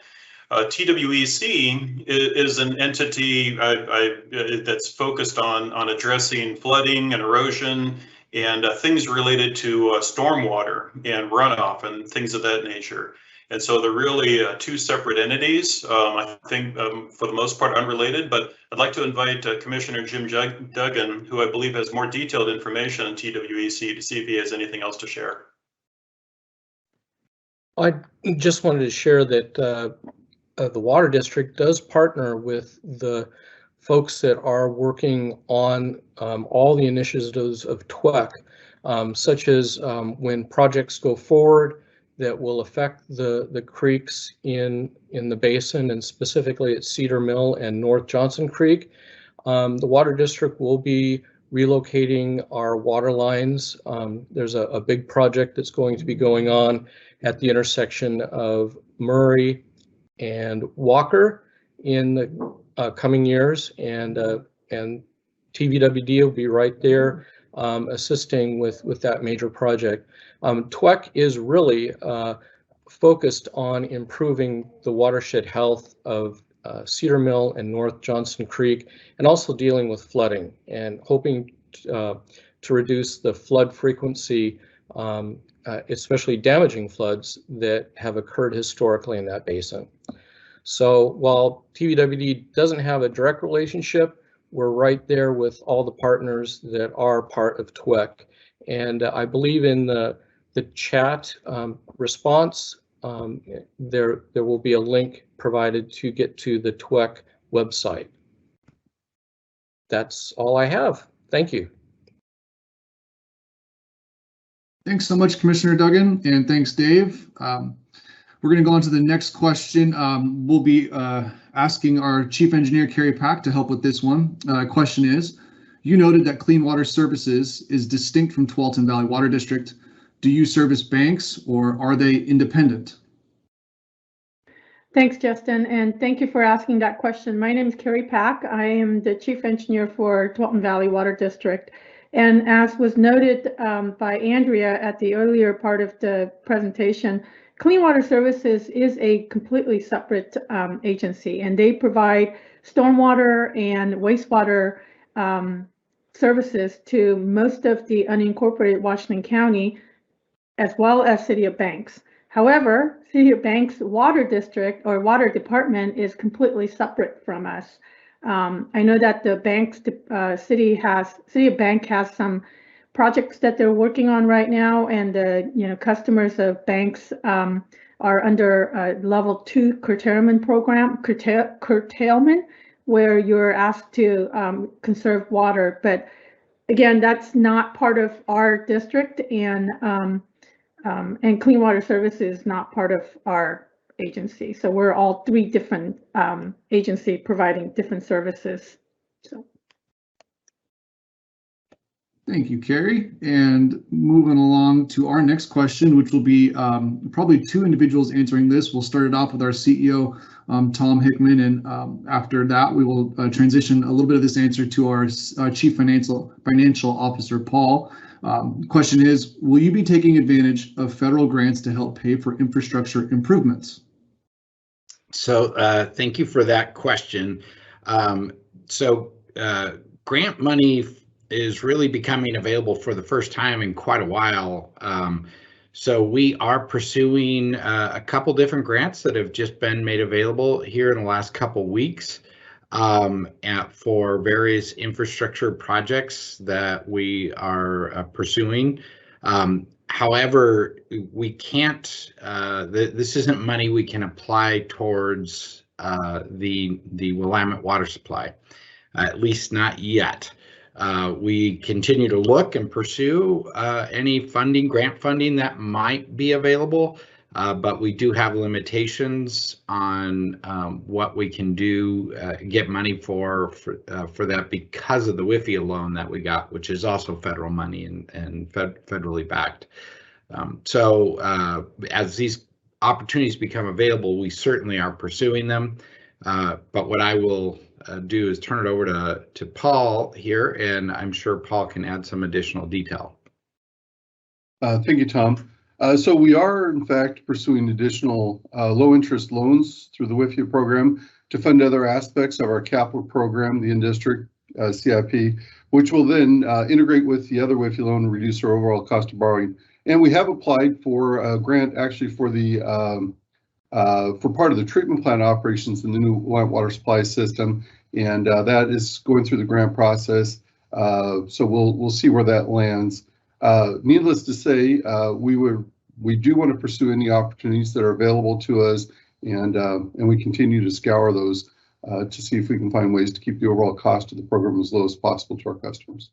TWEC is an entity that's focused on addressing flooding and erosion and things related to stormwater and runoff and things of that nature. And so they're really two separate entities, I think for the most part unrelated, but I'd like to invite Commissioner Jim Duggan, who I believe has more detailed information on TWEC, to see if he has anything else to share. I just wanted to share that the Water District does partner with the folks that are working on all the initiatives of TWEC, such as when projects go forward that will affect the creeks in the basin, and specifically at Cedar Mill and North Johnson Creek. The Water District will be relocating our water lines. There's a big project that's going to be going on at the intersection of Murray and Walker in the coming years, and TVWD will be right there assisting with that major project. TWEC is really focused on improving the watershed health of Cedar Mill and North Johnson Creek, and also dealing with flooding and hoping to reduce the flood frequency, especially damaging floods that have occurred historically in that basin. So while TVWD doesn't have a direct relationship, we're right there with all the partners that are part of TWEC. And I believe in the chat response, there will be a link provided to get to the TWEC website. That's all I have. Thank you. Thanks so much, Commissioner Duggan, and thanks, Dave. We're going to go on to the next question. We'll be asking our Chief Engineer, Carrie Pack, to help with this one. Question is, you noted that Clean Water Services is distinct from Tualatin Valley Water District. Do you service banks, or are they independent? Thanks, Justin, and thank you for asking that question. My name is Carrie Pack. I am the Chief Engineer for Tualatin Valley Water District. And as was noted by Andrea at the earlier part of the presentation, Clean Water Services is a completely separate agency, and they provide stormwater and wastewater services to most of the unincorporated Washington County, as well as City of Banks. However, City of Banks Water District or Water Department is completely separate from us. I know that the City of Bank has some projects that they're working on right now, and the customers of banks are under a level 2 curtailment program, where you're asked to conserve water. But again, that's not part of our district, and Clean Water Services is not part of our agency. So we're all three different agencies providing different services. So. Thank you, Carrie. And moving along to our next question, which will be probably two individuals answering this. We'll start it off with our CEO, Tom Hickmann, and after that, we will transition a little bit of this answer to our Chief Financial Officer, Paul. Question is, will you be taking advantage of federal grants to help pay for infrastructure improvements? So thank you for that question. Grant money is really becoming available for the first time in quite a while. So we are pursuing a couple different grants that have just been made available here in the last couple weeks for various infrastructure projects that we are pursuing. However, we can't, this isn't money we can apply towards the Willamette Water Supply, at least not yet. We continue to look and pursue any grant funding that might be available, but we do have limitations on what we can do, get money for that because of the WIFIA loan that we got, which is also federal money and federally backed. As these opportunities become available, we certainly are pursuing them. But what I will do is turn it over to Paul here, and I'm sure Paul can add some additional detail. Thank you, Tom. So we are, in fact, pursuing additional low-interest loans through the WIFIA program to fund other aspects of our capital program, the in-district CIP, which will then integrate with the other WIFIA loan and reduce our overall cost of borrowing. And we have applied for a grant actually for the for part of the treatment plant operations in the new Willamette Water Supply system, and that is going through the grant process. So we'll see where that lands. Needless to say, we would we do want to pursue any opportunities that are available to us, and we continue to scour those to see if we can find ways to keep the overall cost of the program as low as possible to our customers.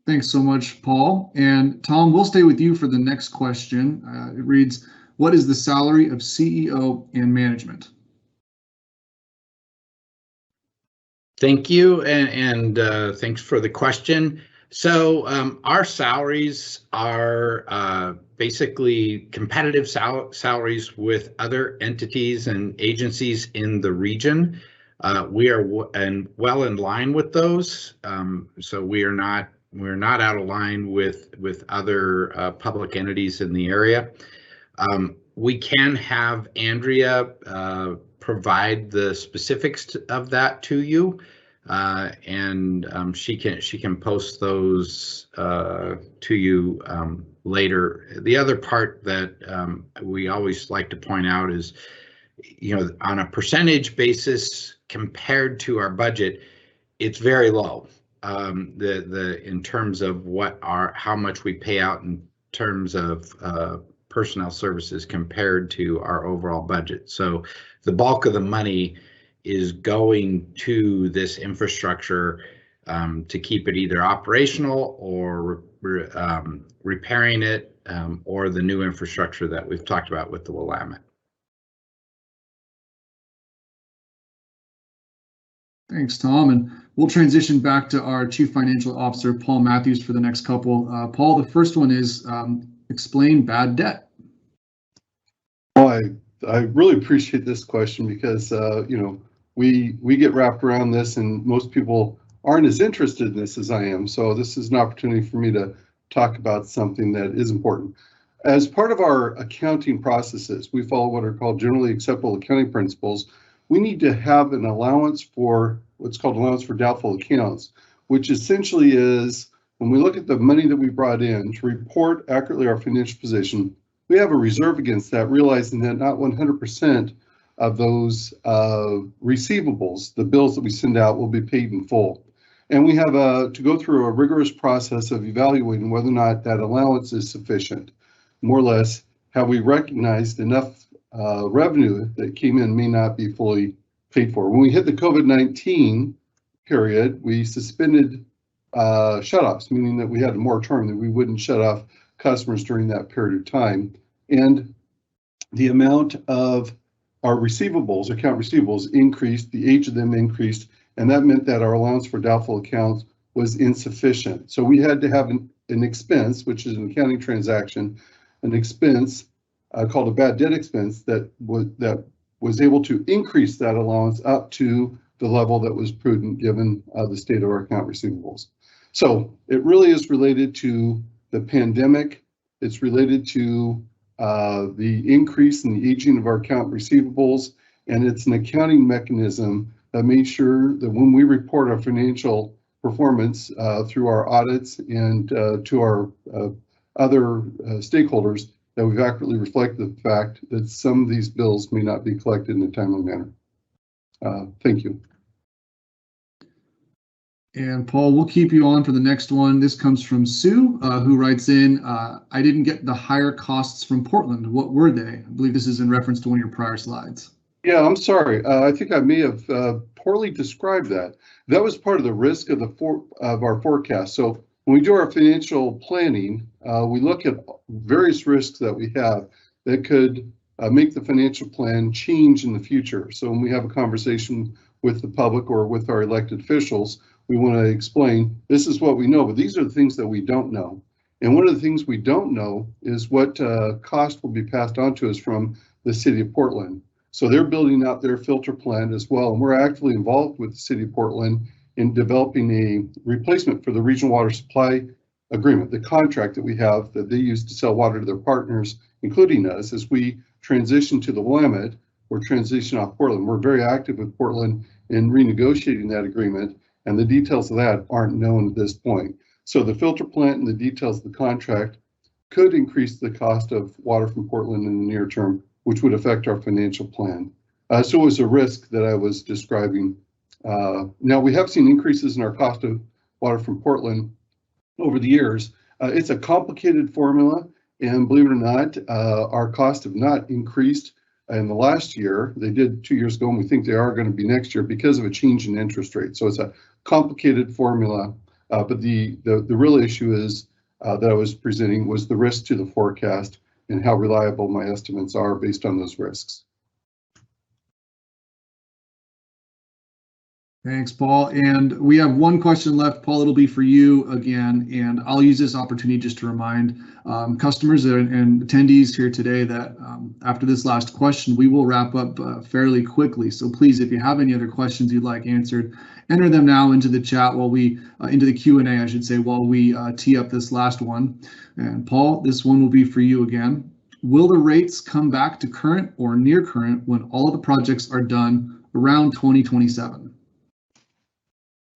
Thanks so much, Paul. And Tom, we'll stay with you for the next question. It reads, what is the salary of CEO and management? Thank you, and thanks for the question. So our salaries are basically competitive salaries with other entities and agencies in the region. We are well in line with those, so we're not out of line with other public entities in the area. We can have Andrea provide the specifics of that to you, and she can post those to you later. The other part that we always like to point out is, on a percentage basis compared to our budget, it's very low. In terms of how much we pay out in terms of personnel services compared to our overall budget. So the bulk of the money is going to this infrastructure to keep it either operational or repairing it, or the new infrastructure that we've talked about with the Willamette. Thanks, Tom. And we'll transition back to our Chief Financial Officer, Paul Matthews, for the next couple. Paul, the first one is explain bad debt. Well, I really appreciate this question because, we get wrapped around this, and most people aren't as interested in this as I am. So this is an opportunity for me to talk about something that is important. As part of our accounting processes, we follow what are called generally acceptable accounting principles. We need to have an allowance for what's called allowance for doubtful accounts, which essentially is when we look at the money that we brought in to report accurately our financial position, we have a reserve against that, realizing that not 100% of those receivables, the bills that we send out, will be paid in full. And we have to go through a rigorous process of evaluating whether or not that allowance is sufficient. More or less, have we recognized enough revenue that came in may not be fully paid for. When we hit the COVID-19 period, we suspended shutoffs, meaning that we had a moratorium that we wouldn't shut off customers during that period of time. And the amount of our receivables, account receivables, increased, the age of them increased, and that meant that our allowance for doubtful accounts was insufficient. So we had to have an expense, which is an accounting transaction, an expense called a bad debt expense that was able to increase that allowance up to the level that was prudent given the state of our account receivables. So it really is related to the pandemic. It's related to the increase in the aging of our account receivables, and it's an accounting mechanism that makes sure that when we report our financial performance through our audits and to our other stakeholders, that we've accurately reflected the fact that some of these bills may not be collected in a timely manner. Thank you. And Paul, we'll keep you on for the next one. This comes from Sue, who writes in, I didn't get the higher costs from Portland. What were they? I believe this is in reference to one of your prior slides. Yeah, I'm sorry. I think I may have poorly described that. That was part of the risk of our forecast. So when we do our financial planning, we look at various risks that we have that could make the financial plan change in the future. So when we have a conversation with the public or with our elected officials, we want to explain this is what we know, but these are the things that we don't know. And one of the things we don't know is what cost will be passed on to us from the city of Portland. So they're building out their filter plant as well. And we're actively involved with the city of Portland in developing a replacement for the regional water supply agreement, the contract that we have that they use to sell water to their partners, including us. As we transition to the Willamette, we're transitioning off Portland. We're very active with Portland in renegotiating that agreement, and the details of that aren't known at this point. So the filter plant and the details of the contract could increase the cost of water from Portland in the near term, which would affect our financial plan. So it was a risk that I was describing. Now we have seen increases in our cost of water from Portland over the years. It's a complicated formula, and believe it or not, our costs have not increased in the last year. They did 2 years ago, and we think they are going to be next year because of a change in interest rate. So it's a complicated formula, but the real issue is that I was presenting was the risk to the forecast and how reliable my estimates are based on those risks. Thanks, Paul. And we have one question left. Paul, it'll be for you again, and I'll use this opportunity just to remind customers and attendees here today that after this last question, we will wrap up fairly quickly. So please, if you have any other questions you'd like answered, enter them now into the chat while we, into the Q&A, I should say, while we tee up this last one. And Paul, this one will be for you again. Will the rates come back to current or near current when all of the projects are done around 2027?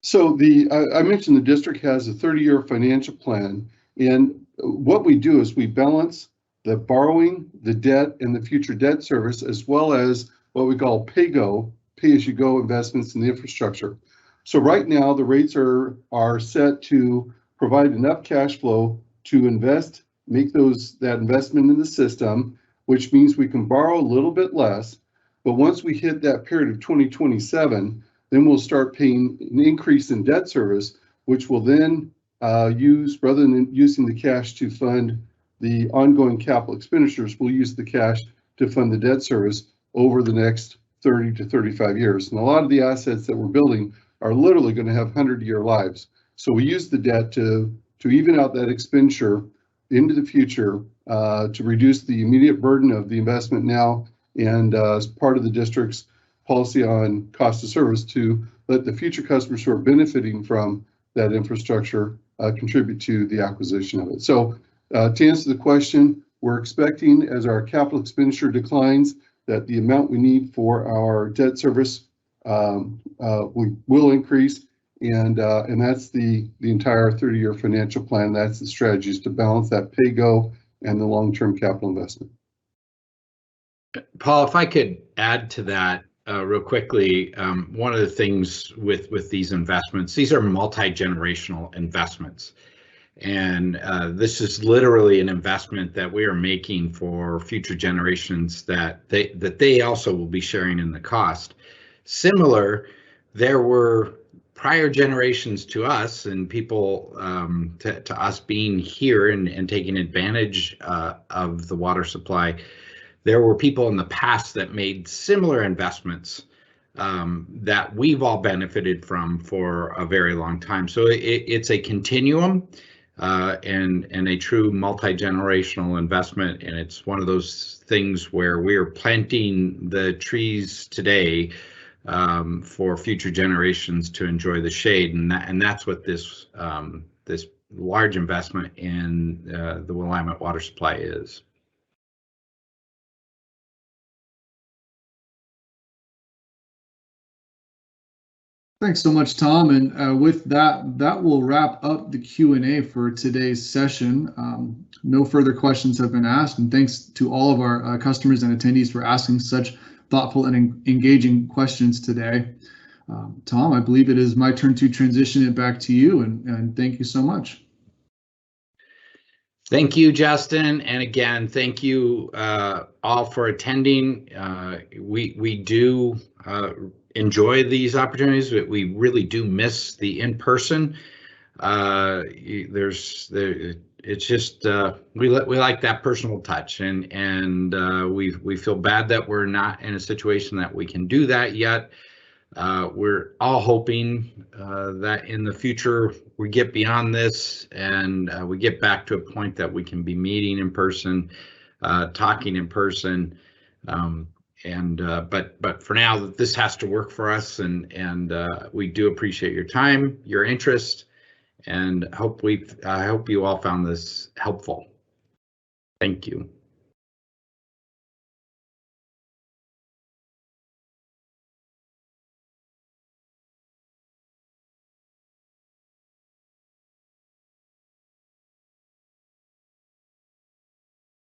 So I mentioned the district has a 30-year financial plan, and what we do is we balance the borrowing, the debt, and the future debt service, as well as what we call pay-as-you-go investments in the infrastructure. So right now, the rates are set to provide enough cash flow to invest, make that investment in the system, which means we can borrow a little bit less. But once we hit that period of 2027, then we'll start paying an increase in debt service, which will then use, rather than using the cash to fund the ongoing capital expenditures, we'll use the cash to fund the debt service over the next 30 to 35 years. And a lot of the assets that we're building are literally going to have 100-year lives. So we use the debt to even out that expenditure into the future to reduce the immediate burden of the investment now, and as part of the district's policy on cost of service, to let the future customers who are benefiting from that infrastructure contribute to the acquisition of it. So to answer the question, we're expecting, as our capital expenditure declines, that the amount we need for our debt service we will increase, and that's the entire 30-year financial plan. That's the strategies to balance that pay-go and the long-term capital investment. Paul, if I could add to that real quickly, one of the things with these investments, these are multi-generational investments. And this is literally an investment that we are making for future generations that they also will be sharing in the cost. Similar, there were prior generations to us and people to us being here and taking advantage of the water supply. There were people in the past that made similar investments that we've all benefited from for a very long time. So it's a continuum and a true multi-generational investment. And it's one of those things where we're planting the trees today for future generations to enjoy the shade. And that's what this large investment in the Willamette Water Supply is. Thanks so much, Tom. And with that will wrap up the Q&A for today's session. No further questions have been asked, and thanks to all of our customers and attendees for asking such thoughtful and engaging questions today. Tom, I believe it is my turn to transition it back to you, and thank you so much. Thank you, Justin. And again, thank you all for attending. We do enjoy these opportunities, but we really do miss the in-person. It's just we like that personal touch, and we feel bad that we're not in a situation that we can do that yet. We're all hoping that in the future we get beyond this and we get back to a point that we can be meeting in person, talking in person. But for now, this has to work for us, and we do appreciate your time, your interest, and I hope you all found this helpful. Thank you.